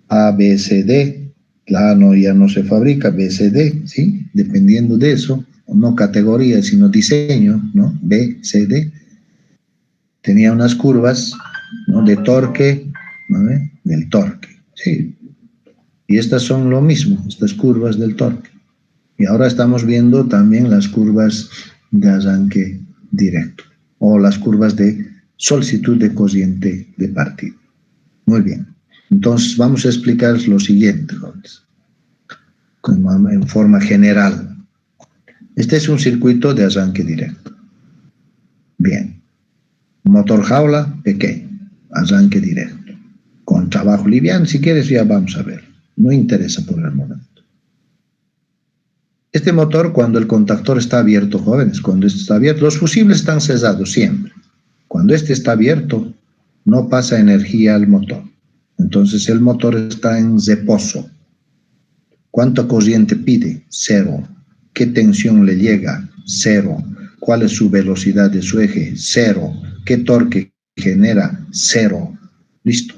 A, B, C, D. La A ya no se fabrica, B, C, D, ¿sí? Dependiendo de eso, no categoría, sino diseño, ¿no? B, C, D. Tenía unas curvas, ¿no? De torque, ¿no ve? Del torque, ¿sí? Y estas son lo mismo, estas curvas del torque. Y ahora estamos viendo también las curvas de arranque directo, o las curvas de solicitud de cociente de partida. Muy bien. Entonces vamos a explicar lo siguiente, jóvenes, en forma general. Este es un circuito de arranque directo. Bien. Motor jaula pequeño, arranque directo. Con trabajo liviano, si quieres ya vamos a ver. No interesa por el momento. Este motor, cuando el contactor está abierto, jóvenes, cuando este está abierto, los fusibles están cesados siempre. Cuando este está abierto, no pasa energía al motor. Entonces el motor está en reposo. ¿Cuánta corriente pide? 0. ¿Qué tensión le llega? 0. ¿Cuál es su velocidad de su eje? 0. ¿Qué torque genera? 0. Listo.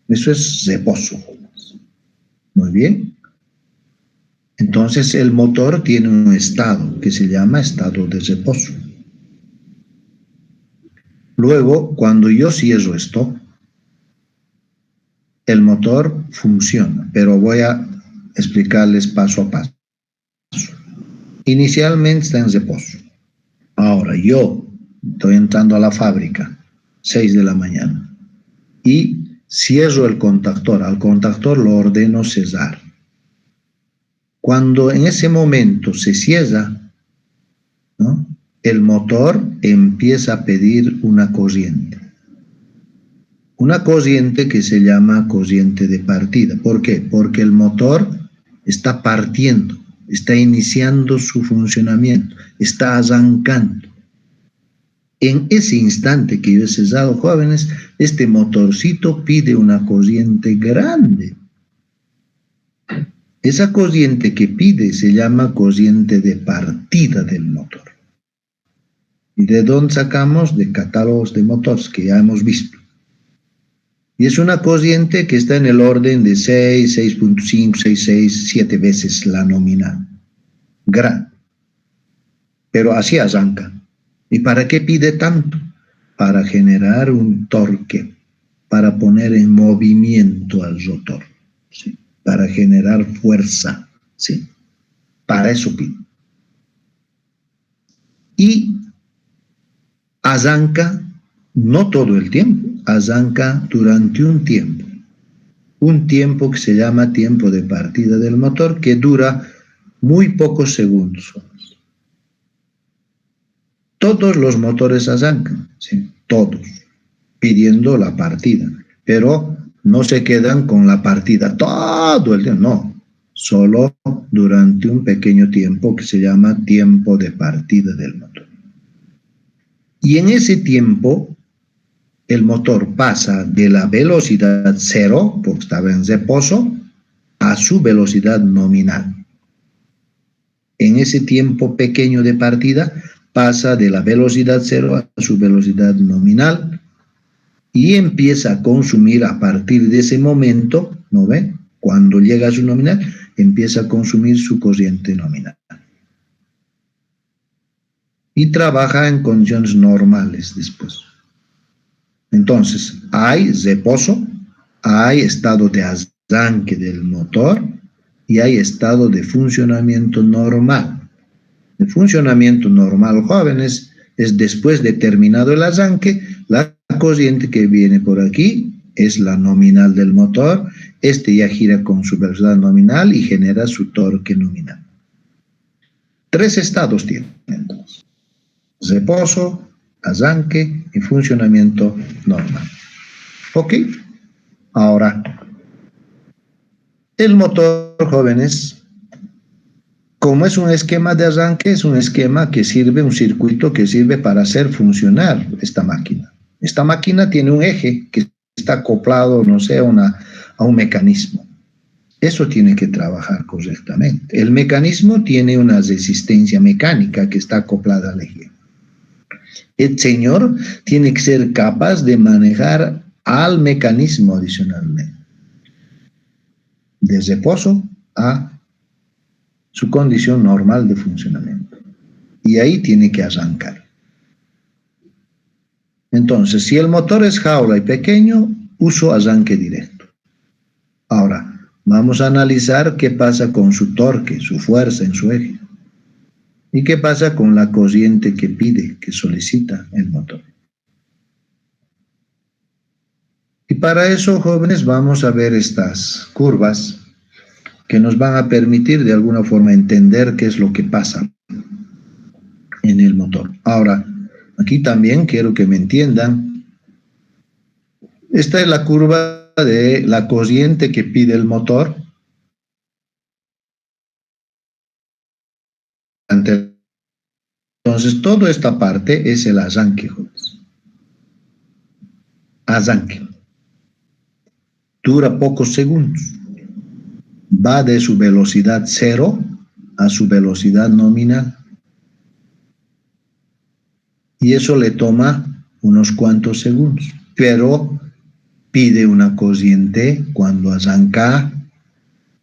Eso es reposo. Muy bien. Entonces el motor tiene un estado que se llama estado de reposo. Luego, cuando yo cierro esto, el motor funciona, pero voy a explicarles paso a paso. Inicialmente está en reposo. Ahora yo estoy entrando a la fábrica, 6 de la mañana, y cierro el contactor. Al contactor lo ordeno cesar. Cuando en ese momento se cierra, ¿no?, el motor empieza a pedir una corriente. Una corriente que se llama corriente de partida. ¿Por qué? Porque el motor está partiendo, está iniciando su funcionamiento, está arrancando. En ese instante que yo he cesado, jóvenes, este motorcito pide una corriente grande. Esa corriente que pide se llama corriente de partida del motor. ¿Y de dónde sacamos? De catálogos de motores que ya hemos visto. Y es una corriente que está en el orden de 6, 6.5, 6, 7 veces la nominal. Gran. Pero así arranca. ¿Y para qué pide tanto? Para generar un torque, para poner en movimiento al rotor, ¿sí?, para generar fuerza, ¿sí? Para eso pide. Y arranca no todo el tiempo, arranca durante un tiempo que se llama tiempo de partida del motor, que dura muy pocos segundos. Todos los motores arrancan, ¿sí?, todos, pidiendo la partida, pero no se quedan con la partida todo el tiempo, no, solo durante un pequeño tiempo que se llama tiempo de partida del motor. Y en ese tiempo, el motor pasa de la velocidad 0, porque estaba en reposo, a su velocidad nominal. En ese tiempo pequeño de partida, pasa de la velocidad 0 a su velocidad nominal y empieza a consumir a partir de ese momento, ¿no ve? Cuando llega a su nominal, empieza a consumir su corriente nominal. Y trabaja en condiciones normales después. Entonces, hay reposo, hay estado de arranque del motor y hay estado de funcionamiento normal. El funcionamiento normal, jóvenes, es después de terminado el arranque, la corriente que viene por aquí es la nominal del motor, este ya gira con su velocidad nominal y genera su torque nominal. 3 estados tiene entonces: reposo, arranque y funcionamiento normal. ¿Ok? Ahora, el motor, jóvenes, como es un esquema de arranque, es un esquema que sirve, un circuito que sirve para hacer funcionar esta máquina. Esta máquina tiene un eje que está acoplado, no sé, a un mecanismo. Eso tiene que trabajar correctamente. El mecanismo tiene una resistencia mecánica que está acoplada al eje. El señor tiene que ser capaz de manejar al mecanismo adicionalmente, de reposo a su condición normal de funcionamiento. Y ahí tiene que arrancar. Entonces, si el motor es jaula y pequeño, uso arranque directo. Ahora, vamos a analizar qué pasa con su torque, su fuerza en su eje. ¿Y qué pasa con la corriente que pide, que solicita el motor? Y para eso, jóvenes, vamos a ver estas curvas que nos van a permitir de alguna forma entender qué es lo que pasa en el motor. Ahora, aquí también quiero que me entiendan. Esta es la curva de la corriente que pide el motor Entonces, toda esta parte es el arranque, jóvenes. Arranque. Dura pocos segundos. Va de su velocidad cero a su velocidad nominal. Y eso le toma unos cuantos segundos. Pero pide una corriente cuando arranca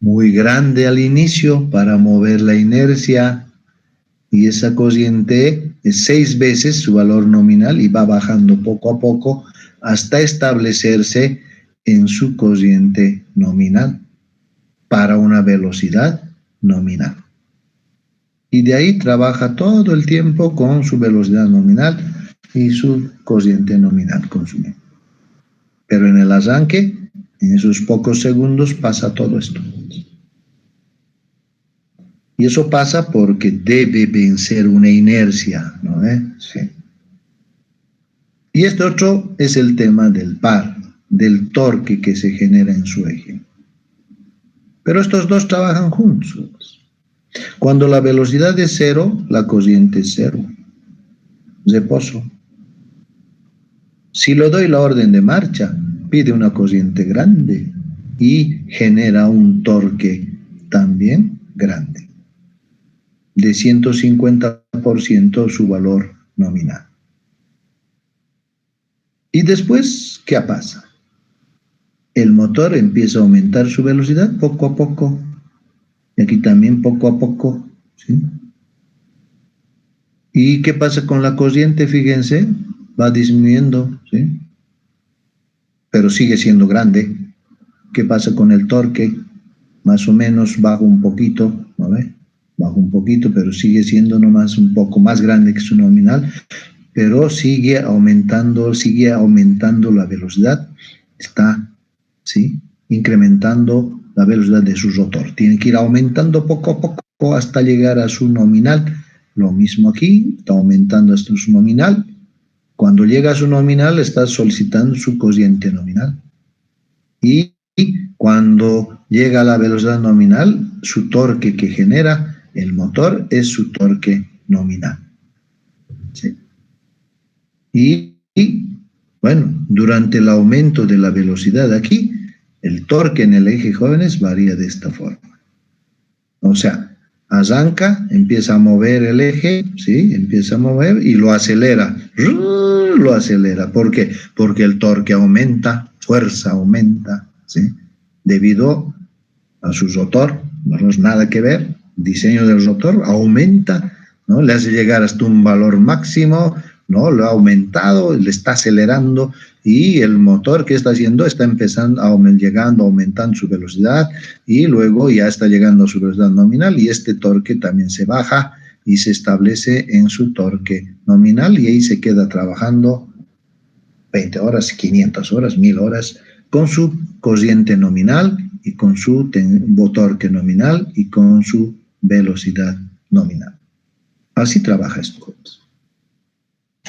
muy grande al inicio para mover la inercia. Y esa corriente es 6 veces su valor nominal y va bajando poco a poco hasta establecerse en su corriente nominal para una velocidad nominal. Y de ahí trabaja todo el tiempo con su velocidad nominal y su corriente nominal consumida. Pero en el arranque, en esos pocos segundos, pasa todo esto. Y eso pasa porque debe vencer una inercia, ¿no? Sí. Y este otro es el tema del par, del torque que se genera en su eje. Pero estos dos trabajan juntos. Cuando la velocidad es cero, la corriente es cero. Reposo. Si le doy la orden de marcha, pide una corriente grande y genera un torque también grande, de 150% su valor nominal. Y después, ¿qué pasa? El motor empieza a aumentar su velocidad poco a poco. Y aquí también poco a poco, ¿sí? ¿Y qué pasa con la corriente? Fíjense, va disminuyendo, ¿sí? Pero sigue siendo grande. ¿Qué pasa con el torque? Más o menos baja un poquito, ¿no ve? Baja un poquito, pero sigue siendo nomás un poco más grande que su nominal, pero sigue aumentando la velocidad, está, ¿sí?, incrementando la velocidad de su rotor. Tiene que ir aumentando poco a poco hasta llegar a su nominal. Lo mismo aquí, está aumentando hasta su nominal. Cuando llega a su nominal, está solicitando su corriente nominal. Y cuando llega a la velocidad nominal, su torque que genera el motor es su torque nominal. ¿Sí? Y bueno, durante el aumento de la velocidad aquí, el torque en el eje, jóvenes, varía de esta forma. O sea, arranca, empieza a mover el eje, ¿sí? Empieza a mover y lo acelera. Lo acelera. ¿Por qué? Porque el torque aumenta, fuerza aumenta, ¿sí? Debido a su rotor, no es nada que ver, diseño del rotor aumenta, ¿no? Le hace llegar hasta un valor máximo, ¿no? Lo ha aumentado, le está acelerando y el motor que está haciendo está empezando aumentando su velocidad y luego ya está llegando a su velocidad nominal y este torque también se baja y se establece en su torque nominal y ahí se queda trabajando 20 horas, 500 horas, 1000 horas con su corriente nominal y con su torque nominal y con su velocidad nominal. Así trabaja esto.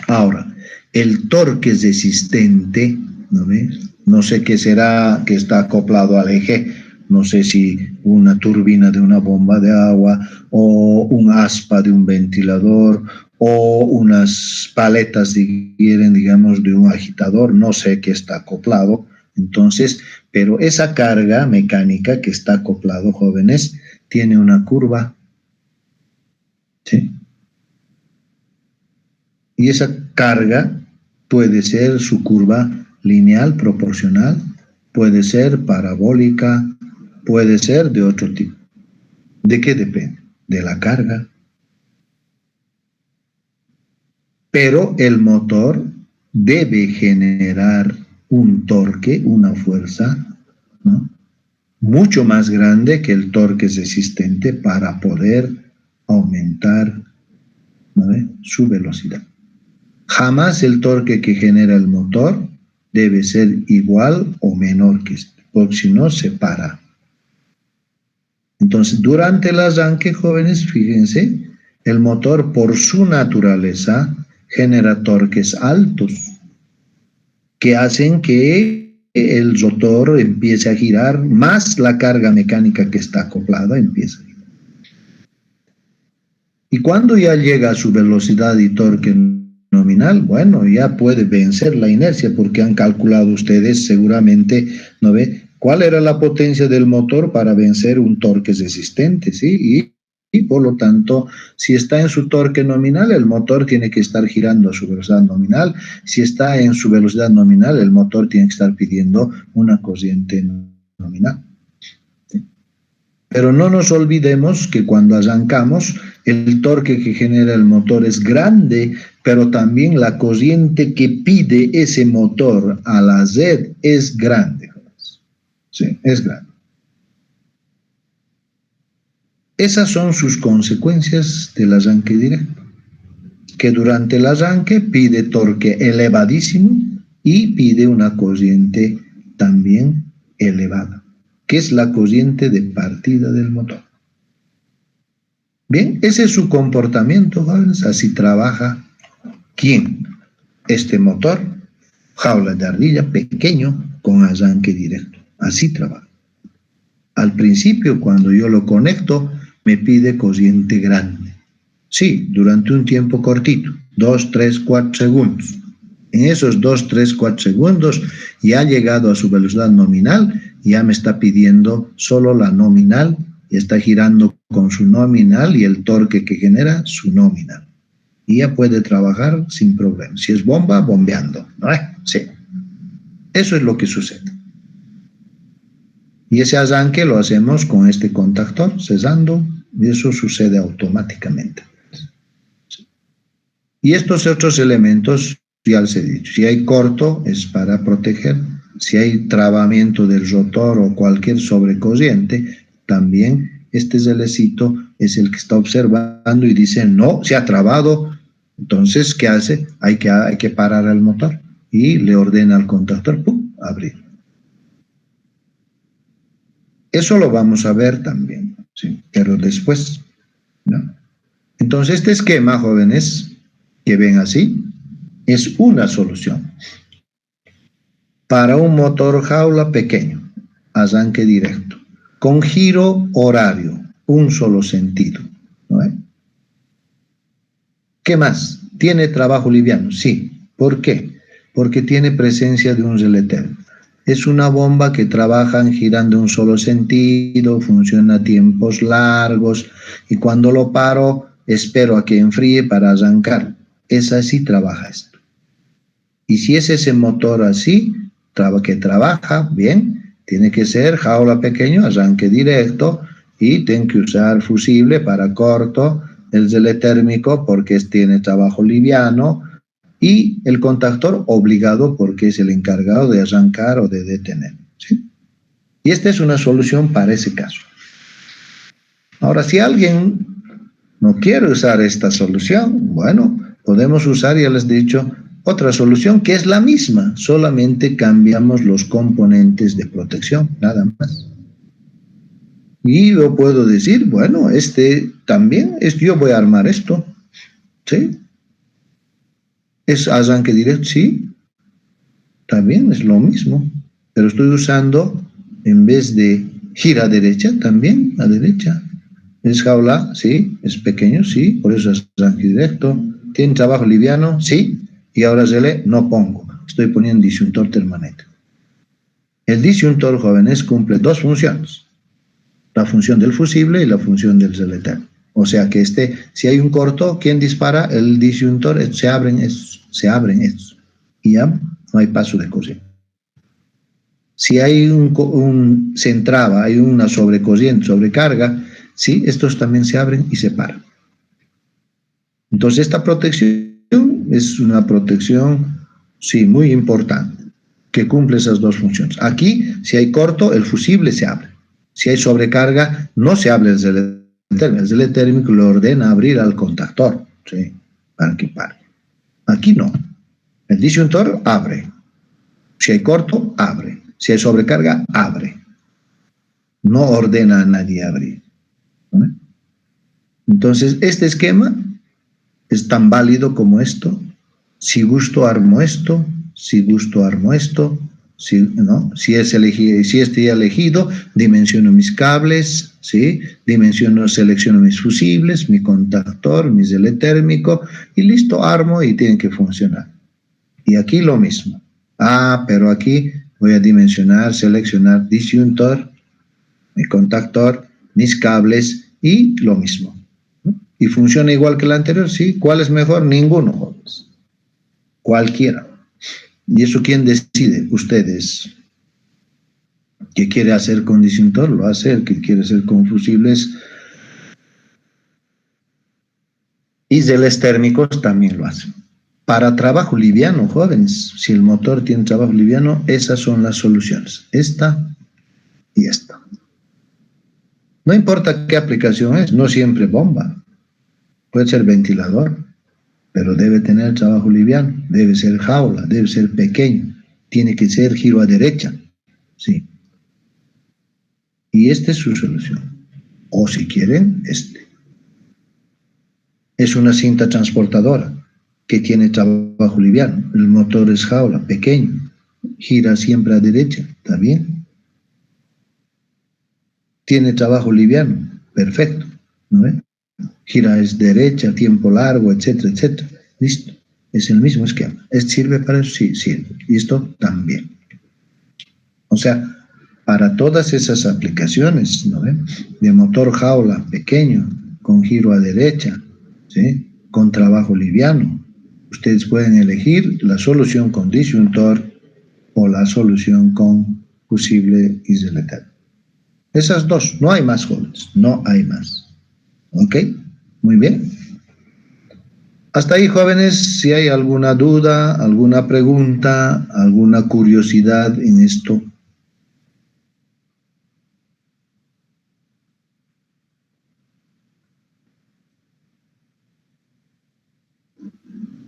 Ahora, el torque resistente, ¿no ves? No sé qué será que está acoplado al eje, no sé si una turbina de una bomba de agua o un aspa de un ventilador o unas paletas, si quieren, digamos, de un agitador, no sé qué está acoplado. Entonces, pero esa carga mecánica que está acoplado, jóvenes, tiene una curva, ¿sí? Y esa carga puede ser su curva lineal, proporcional, puede ser parabólica, puede ser de otro tipo. ¿De qué depende? De la carga. Pero el motor debe generar un torque, una fuerza, ¿no?, mucho más grande que el torque existente para poder aumentar, ¿no?, su velocidad. Jamás el torque que genera el motor debe ser igual o menor que este, porque si no se para. Entonces, durante el arranque, jóvenes, fíjense, el motor por su naturaleza genera torques altos que hacen que el rotor empiece a girar, más la carga mecánica que está acoplada empieza a girar. Y cuando ya llega a su velocidad y torque nominal, bueno, ya puede vencer la inercia, porque han calculado ustedes seguramente, ¿no ve?, cuál era la potencia del motor para vencer un torque existente, ¿sí? Y por lo tanto, si está en su torque nominal, el motor tiene que estar girando a su velocidad nominal. Si está en su velocidad nominal, el motor tiene que estar pidiendo una corriente nominal. ¿Sí? Pero no nos olvidemos que cuando arrancamos, el torque que genera el motor es grande, pero también la corriente que pide ese motor a la red es grande. Sí, es grande. Esas son sus consecuencias del arranque directo, que durante el arranque pide torque elevadísimo y pide una corriente también elevada, que es la corriente de partida del motor. Bien, ese es su comportamiento, jóvenes. Así trabaja, ¿quién? Este motor, jaula de ardilla pequeño con arranque directo. Así trabaja. Al principio, cuando yo lo conecto, me pide corriente grande. Sí, durante un tiempo cortito, 2, 3, 4 segundos. En esos 2, 3, 4 segundos ya ha llegado a su velocidad nominal, ya me está pidiendo solo la nominal, y está girando con su nominal y el torque que genera su nominal. Y ya puede trabajar sin problema. Si es bomba, bombeando, ¿no? Sí. Eso es lo que sucede. Y ese arranque lo hacemos con este contactor, cesando, y eso sucede automáticamente. Y estos otros elementos, ya les he dicho, si hay corto es para proteger, si hay trabamiento del rotor o cualquier sobrecorriente, también este relecito es el que está observando y dice, no, se ha trabado. Entonces, ¿qué hace? Hay que parar el motor y le ordena al contactor, ¡pum!, abrir. Eso lo vamos a ver también, ¿sí?, pero después, ¿no? Entonces, este esquema, jóvenes, que ven así, es una solución para un motor jaula pequeño, arranque directo, con giro horario, un solo sentido, ¿no? ¿Qué más? ¿Tiene trabajo liviano? Sí. ¿Por qué? Porque tiene presencia de un reletero. Es una bomba que trabaja girando en un solo sentido, funciona a tiempos largos, y cuando lo paro, espero a que enfríe para arrancar. Es así trabaja esto. Y si es ese motor así, que trabaja bien, tiene que ser jaula pequeño, arranque directo, y tiene que usar fusible para corto, el relé térmico porque tiene trabajo liviano, y el contactor obligado porque es el encargado de arrancar o de detener, ¿sí? Y esta es una solución para ese caso. Ahora, si alguien no quiere usar esta solución, bueno, podemos usar, ya les he dicho, otra solución que es la misma, solamente cambiamos los componentes de protección, nada más. Y yo puedo decir, bueno, también, yo voy a armar esto, ¿sí? ¿Es arranque directo? Sí, también es lo mismo, pero estoy usando, en vez de gira a derecha, también a derecha. ¿Es jaula? Sí. ¿Es pequeño? Sí, por eso es arranque directo. ¿Tiene trabajo liviano? Sí. Y ahora relé no pongo, estoy poniendo disyuntor termométrico. El disyuntor, jóvenes, cumple dos funciones: la función del fusible y la función del reletero. O sea que si hay un corto, ¿quién dispara? El disyuntor, se abren estos. Y ya no hay paso de cosiente. Si hay se entraba, hay una sobrecorriente, sobrecarga, ¿sí? Estos también se abren y se paran. Entonces esta protección es una protección, sí, muy importante, que cumple esas dos funciones. Aquí, si hay corto, el fusible se abre. Si hay sobrecarga, no se abre el relé térmico le ordena abrir al contactor, ¿sí? Para que pare. Aquí no. El disyuntor abre. Si hay corto, abre. Si hay sobrecarga, abre. No ordena a nadie abrir. ¿No? Entonces, este esquema es tan válido como esto. Si gusto, armo esto. Si gusto, armo esto. Si estoy elegido, dimensiono mis cables, ¿sí? Selecciono mis fusibles, mi contactor, mi relé térmico, y listo, armo y tienen que funcionar. Y aquí lo mismo. Pero aquí voy a dimensionar, seleccionar disyuntor, mi contactor, mis cables y lo mismo. ¿No? ¿Y funciona igual que el anterior? Sí. ¿Cuál es mejor? Ninguno, jóvenes. Cualquiera. ¿Y eso quién decide? Ustedes. ¿Qué quiere hacer con disyuntor? Lo hace. El que quiere hacer con fusibles y relés térmicos también lo hace. Para trabajo liviano, jóvenes, si el motor tiene trabajo liviano, esas son las soluciones. Esta y esta. No importa qué aplicación es, no siempre bomba. Puede ser ventilador, pero debe tener trabajo liviano, debe ser jaula, debe ser pequeño, tiene que ser giro a derecha. Sí. Y esta es su solución. O si quieren, es una cinta transportadora que tiene trabajo liviano. El motor es jaula, pequeño, gira siempre a derecha, ¿está bien? Tiene trabajo liviano, perfecto, ¿no ve? Gira es derecha, tiempo largo, etcétera, etcétera. Listo, es el mismo esquema. ¿Sirve para eso? Sí, sirve. Y esto también. O sea, para todas esas aplicaciones, ¿no ve? De motor jaula pequeño, con giro a derecha, ¿sí? Con trabajo liviano, ustedes pueden elegir la solución con disyuntor o la solución con fusible y relé térmico. Esas dos, no hay más, jóvenes, no hay más. ¿Ok? Muy bien. Hasta ahí, jóvenes, si hay alguna duda, alguna pregunta, alguna curiosidad en esto.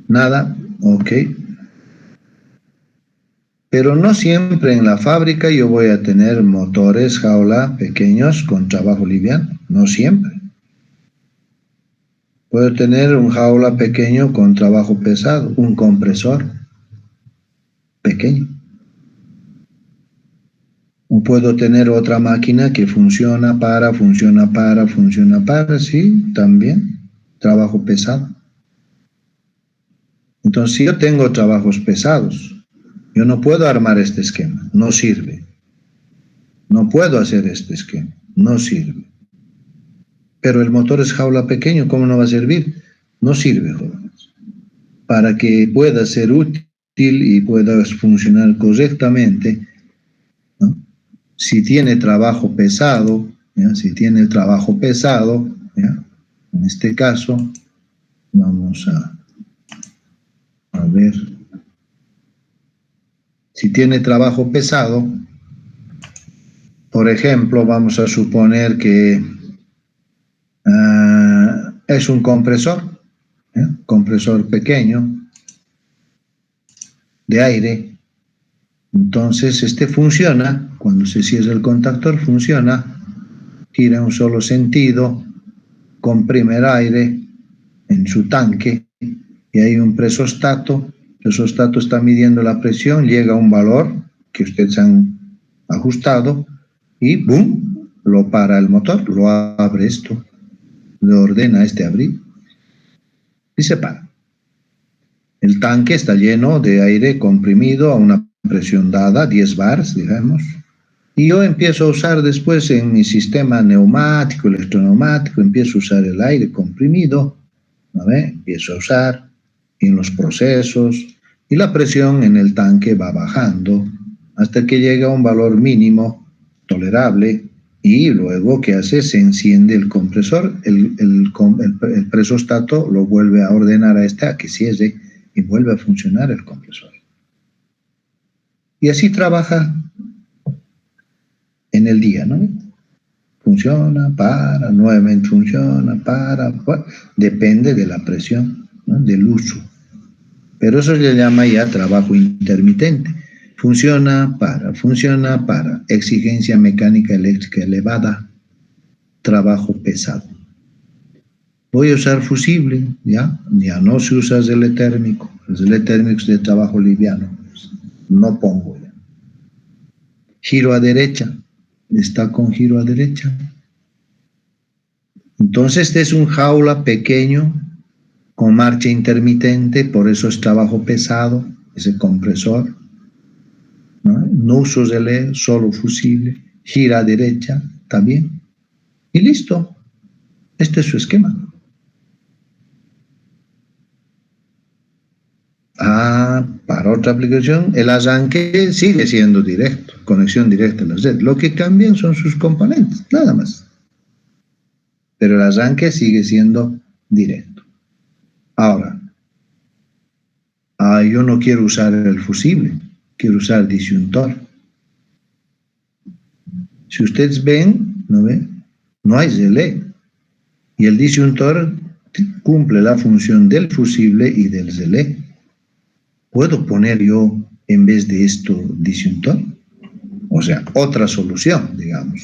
Nada, ok. Pero no siempre en la fábrica yo voy a tener motores jaula pequeños con trabajo liviano, no siempre. Puedo tener un jaula pequeño con trabajo pesado, un compresor pequeño. O puedo tener otra máquina que funciona para, sí, también, trabajo pesado. Entonces, si yo tengo trabajos pesados, yo no puedo armar este esquema, no sirve. No puedo hacer este esquema, no sirve. Pero el motor es jaula pequeño, ¿cómo no va a servir? No sirve, jóvenes. Para que pueda ser útil y pueda funcionar correctamente, ¿no? Si tiene trabajo pesado, ¿ya? Si tiene trabajo pesado, ¿ya? En este caso, vamos a ver. Si tiene trabajo pesado, por ejemplo, vamos a suponer que es un compresor, ¿eh? Compresor pequeño de aire. Entonces, este funciona, cuando se cierra el contactor, funciona, gira en un solo sentido, comprime el aire en su tanque y hay un presostato. El presostato está midiendo la presión, llega a un valor que ustedes han ajustado y ¡boom! Lo para el motor, lo abre esto, le ordena abrir y se para. El tanque está lleno de aire comprimido a una presión dada, 10 bars, digamos, Y yo empiezo a usar después en mi sistema neumático, electroneumático, empiezo a usar el aire comprimido, ¿no ve? Empiezo a usar en los procesos y la presión en el tanque va bajando hasta que llega a un valor mínimo tolerable y luego, ¿qué hace? Se enciende el compresor, el presostato lo vuelve a ordenar a que cierre y vuelve a funcionar el compresor. Y así trabaja en el día, ¿no? Funciona, para, nuevamente funciona, para, depende de la presión, ¿no? Del uso. Pero eso se llama ya trabajo intermitente. Funciona, para, exigencia mecánica eléctrica elevada, trabajo pesado. Voy a usar fusible, ya no se usa el térmico. El térmico es de trabajo liviano, no pongo ya. Giro a derecha, está con giro a derecha. Entonces este es un jaula pequeño con marcha intermitente, por eso es trabajo pesado, ese compresor. No uso relé, solo fusible, gira a derecha, ¿está bien? Y listo, este es su esquema. Para otra aplicación, el arranque sigue siendo directo, conexión directa a la red. Lo que cambian son sus componentes, nada más. Pero el arranque sigue siendo directo. Ahora, yo no quiero usar el fusible, quiero usar disyuntor. Si ustedes ven, no hay relé. Y el disyuntor cumple la función del fusible y del relé. ¿Puedo poner yo en vez de esto disyuntor? O sea, otra solución, digamos.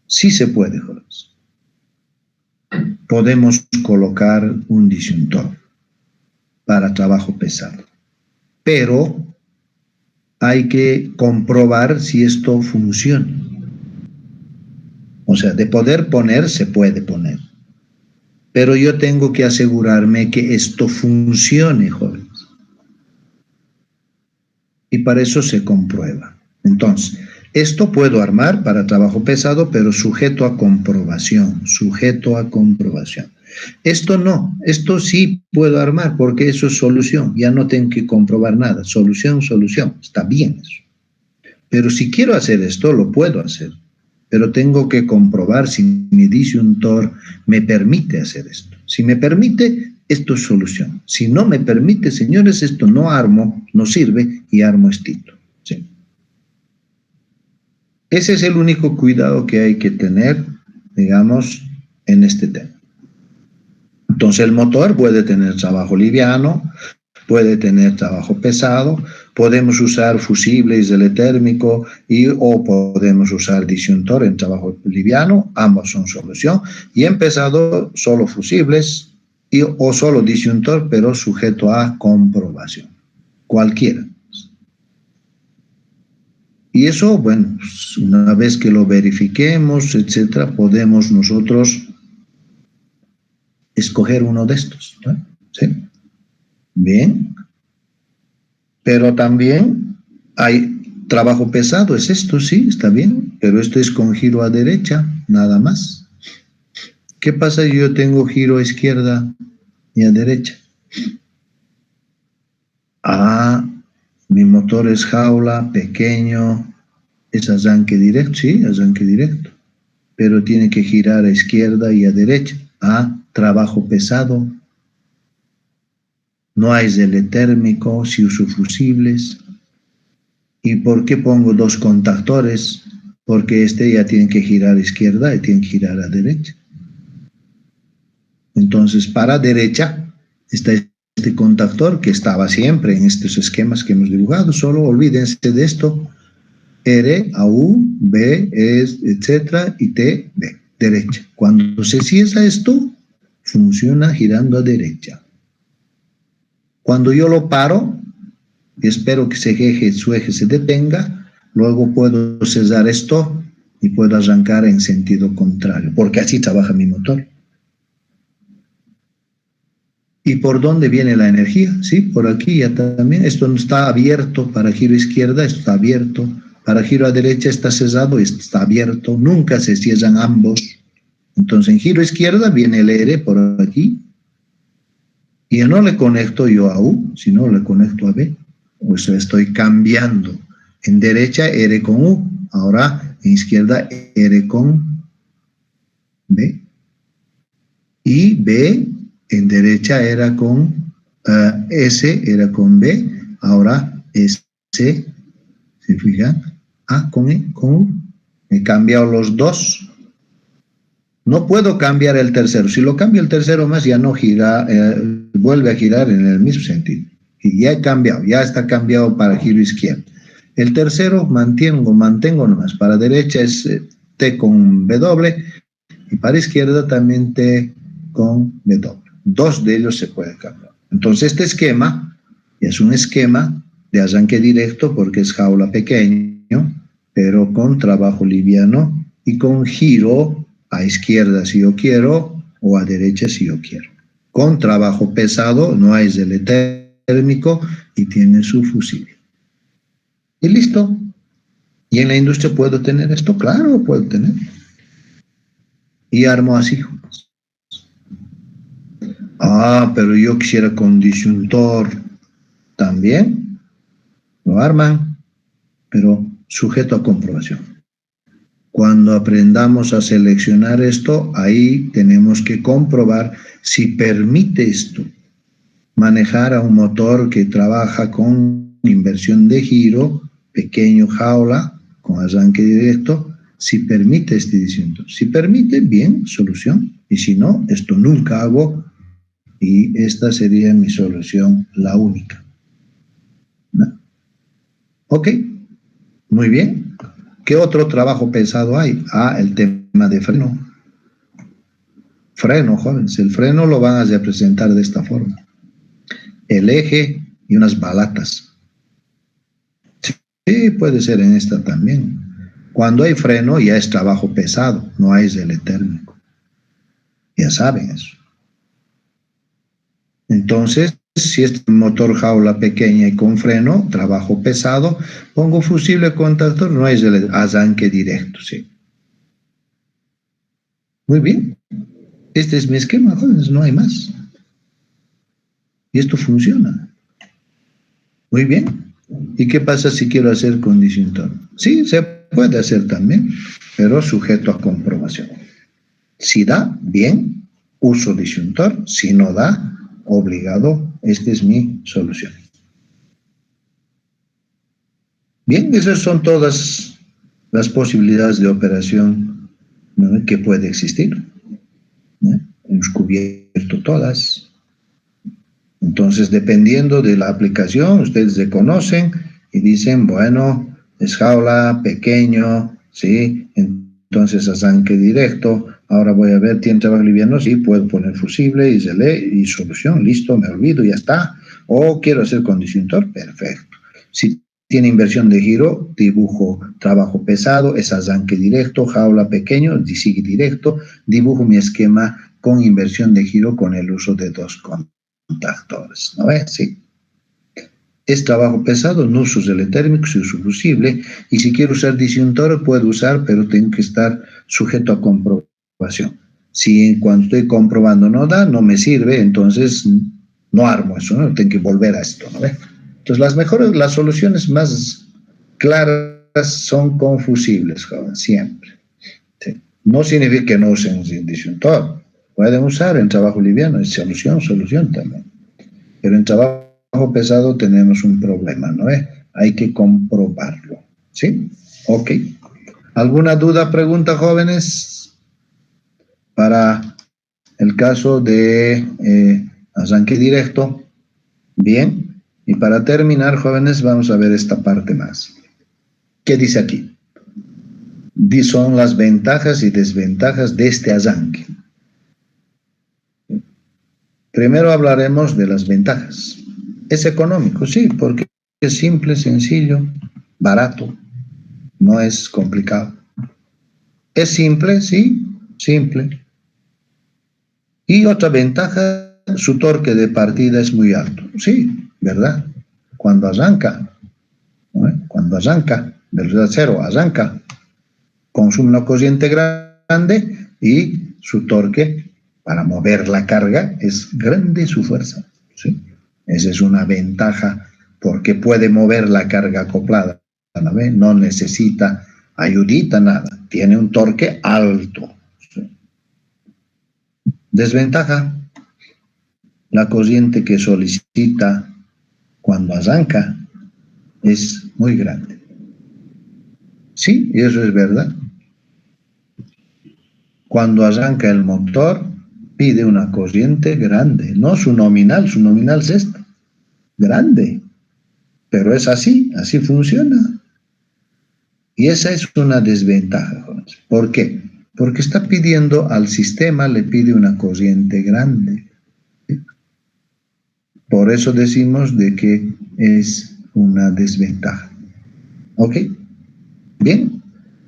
Sí se puede, Jorge. Podemos colocar un disyuntor para trabajo pesado. Pero hay que comprobar si esto funciona. O sea, de poder poner, se puede poner. Pero yo tengo que asegurarme que esto funcione, jóvenes. Y para eso se comprueba. Entonces, esto puedo armar para trabajo pesado, pero sujeto a comprobación, Esto no, esto sí puedo armar porque eso es solución, ya no tengo que comprobar nada, solución, está bien eso. Pero si quiero hacer esto, lo puedo hacer, pero tengo que comprobar si mi disyuntor me permite hacer esto. Si me permite, esto es solución. Si no me permite, señores, esto no armo, no sirve y armo estito. ¿Sí? Ese es el único cuidado que hay que tener, digamos, en este tema. Entonces el motor puede tener trabajo liviano, puede tener trabajo pesado, podemos usar fusible y relé térmico o podemos usar disyuntor en trabajo liviano, ambos son solución, y en pesado solo fusibles o solo disyuntor, pero sujeto a comprobación, cualquiera. Y eso, bueno, una vez que lo verifiquemos, etcétera, podemos nosotros escoger uno de estos, ¿no? ¿Sí? Bien. Pero también hay trabajo pesado, es esto, sí, está bien, pero esto es con giro a derecha, nada más. ¿Qué pasa si yo tengo giro a izquierda y a derecha? Mi motor es jaula, pequeño, es arranque directo, sí, arranque directo, pero tiene que girar a izquierda y a derecha. Trabajo pesado. No hay relé térmico, si uso fusibles. ¿Y por qué pongo dos contactores? Porque este ya tiene que girar a izquierda y tiene que girar a derecha. Entonces, para derecha está este contactor que estaba siempre en estos esquemas que hemos dibujado. Solo olvídense de esto. R, A, U, B, etcétera, y T, B, derecha. Cuando se cierra esto, funciona girando a derecha. Cuando yo lo paro, y espero que su eje se detenga, luego puedo cerrar esto y puedo arrancar en sentido contrario, porque así trabaja mi motor. ¿Y por dónde viene la energía? Sí, por aquí ya también. Esto no está abierto para giro izquierda, esto está abierto Para giro a derecha está cerrado, está abierto, nunca se cierran ambos. Entonces en giro a izquierda viene el R por aquí, y no le conecto yo a U, sino le conecto a B. O sea, estoy cambiando. En derecha R con U, ahora en izquierda R con B. Y B en derecha era con S, era con B, ahora S, ¿se fijan? A con E, con U. He cambiado los dos. No puedo cambiar el tercero. Si lo cambio el tercero más, ya no gira, vuelve a girar en el mismo sentido. Y ya he cambiado, ya está cambiado para giro izquierdo. El tercero mantengo nomás. Para derecha es T con W y para izquierda también T con W. Dos de ellos se pueden cambiar. Entonces este esquema es un esquema de arranque directo porque es jaula pequeño, pero con trabajo liviano y con giro a izquierda si yo quiero o a derecha si yo quiero. Con trabajo pesado, no hay desele térmico y tiene su fusible. Y listo. ¿Y en la industria puedo tener esto? Claro, puedo tener. Y armo así. Ah, pero yo quisiera con disyuntor también. Lo arman, pero sujeto a comprobación. Cuando aprendamos a seleccionar esto, ahí tenemos que comprobar si permite esto manejar a un motor que trabaja con inversión de giro, pequeño jaula, con arranque directo, si permite este disyuntor. Si permite, bien, solución. Y si no, esto nunca hago y esta sería mi solución, la única. ¿No? Ok, muy bien. ¿Qué otro trabajo pesado hay? Ah, el tema de freno. Freno, jóvenes. El freno lo van a representar de esta forma. El eje y unas balatas. Sí, puede ser en esta también. Cuando hay freno ya es trabajo pesado, no hay desele térmico. Ya saben eso. Entonces, si es motor jaula pequeña y con freno, trabajo pesado, pongo fusible contactor, no hay arranque directo, sí. Muy bien. Este es mi esquema, jóvenes, no hay más. Y esto funciona. Muy bien. ¿Y qué pasa si quiero hacer con disyuntor? Sí, se puede hacer también, pero sujeto a comprobación. Si da, bien, uso disyuntor. Si no da, obligado. Esta es mi solución. Bien, esas son todas las posibilidades de operación, ¿no?, que puede existir, ¿no? Hemos cubierto todas. Entonces, dependiendo de la aplicación, ustedes se conocen y dicen, bueno, es jaula, pequeño, ¿sí? Entonces, arranque directo. Ahora voy a ver, ¿tiene trabajo liviano? Sí, puedo poner fusible y relé y solución, listo, me olvido, ya está. O quiero hacer con disyuntor, perfecto. Si tiene inversión de giro, dibujo trabajo pesado, es arranque directo, jaula pequeño, sigue directo, dibujo mi esquema con inversión de giro con el uso de dos contactores, ¿no ves? Sí. Es trabajo pesado, no uso desele térmico, si uso fusible, y si quiero usar disyuntor, puedo usar, pero tengo que estar sujeto a comprobación. Si cuando estoy comprobando no da, no me sirve, entonces no armo eso, ¿no? Tengo que volver a esto, ¿no ves? Entonces, las soluciones más claras son con fusibles, joven, siempre. ¿Sí? No significa que no usen disyuntor. Pueden usar en trabajo liviano, es solución también. Pero en trabajo pesado tenemos un problema, ¿no? Hay que comprobarlo, ¿sí? Ok. ¿Alguna duda, pregunta, jóvenes? Para el caso de arranque directo. Bien. Y para terminar, jóvenes, vamos a ver esta parte más. ¿Qué dice aquí? Son las ventajas y desventajas de este arranque. Primero hablaremos de las ventajas. Es económico, sí, porque es simple, sencillo, barato, no es complicado. Es simple, sí, simple. Y otra ventaja, su torque de partida es muy alto, sí, ¿verdad? Cuando arranca, ¿no? Cuando arranca. velocidad cero, arranca, consume una corriente grande y su torque para mover la carga es grande, su fuerza, ¿sí? Esa es una ventaja porque puede mover la carga acoplada, ¿no ve? No necesita ayudita, nada, tiene un torque alto, ¿sí? Desventaja, la corriente que solicita cuando arranca es muy grande. Sí, y eso es verdad. Cuando arranca el motor, pide una corriente grande, no su nominal es esta, grande. Pero es así, así funciona. Y esa es una desventaja, jóvenes. ¿Por qué? Porque está pidiendo al sistema, le pide una corriente grande. Por eso decimos de que es una desventaja. ¿Ok? Bien,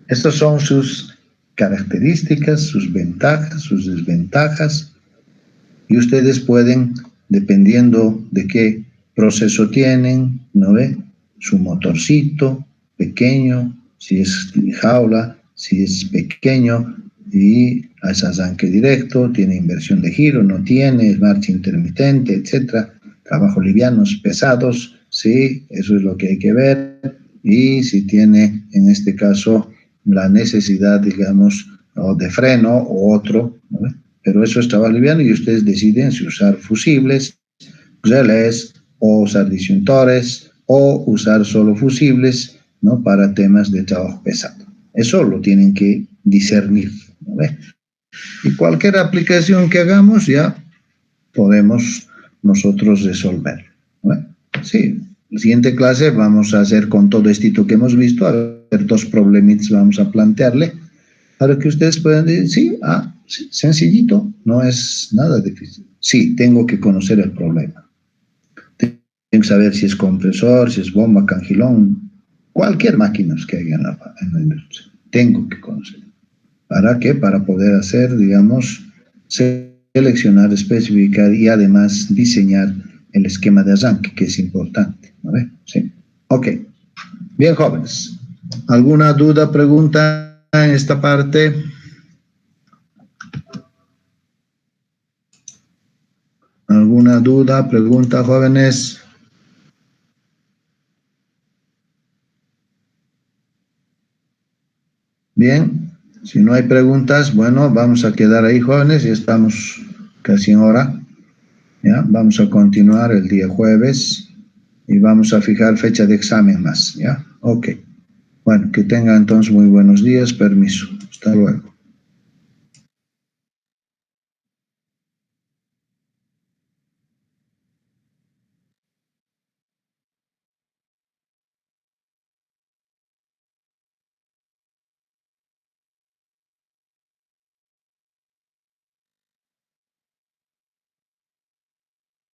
estas son sus características, sus ventajas, sus desventajas. Y ustedes pueden, dependiendo de qué proceso tienen, ¿no ve? Su motorcito pequeño, si es jaula, si es pequeño y es arranque directo, tiene inversión de giro, no tiene, es marcha intermitente, etcétera. Trabajos livianos, pesados, sí, eso es lo que hay que ver. Y si tiene, en este caso, la necesidad, digamos, o de freno o otro, ¿no ve? Pero eso es trabajo liviano y ustedes deciden si usar fusibles, relés, o usar disyuntores, o usar solo fusibles, ¿no? Para temas de trabajo pesado. Eso lo tienen que discernir, ¿no ve? Y cualquier aplicación que hagamos ya podemos nosotros resolver, ¿no ve? Sí, la siguiente clase vamos a hacer con todo esto que hemos visto, a ver 2 problemitas vamos a plantearle, para que ustedes puedan decir, sí, sí, sencillito, no es nada difícil. Sí, tengo que conocer el problema. Tengo que saber si es compresor, si es bomba, cangilón, cualquier máquina que haya en la industria. Tengo que conocer. ¿Para qué? Para poder hacer, digamos, seleccionar, especificar y además diseñar el esquema de arranque, que es importante, ¿no ve? Sí. Ok. Bien, jóvenes. ¿Alguna duda, pregunta en esta parte? ¿Alguna duda, pregunta, jóvenes? Bien, si no hay preguntas, bueno, vamos a quedar ahí, jóvenes, ya estamos casi en hora. ¿Ya? Vamos a continuar el día jueves y vamos a fijar fecha de examen más, ¿ya? Ok. Bueno, que tengan entonces muy buenos días, permiso. Hasta luego.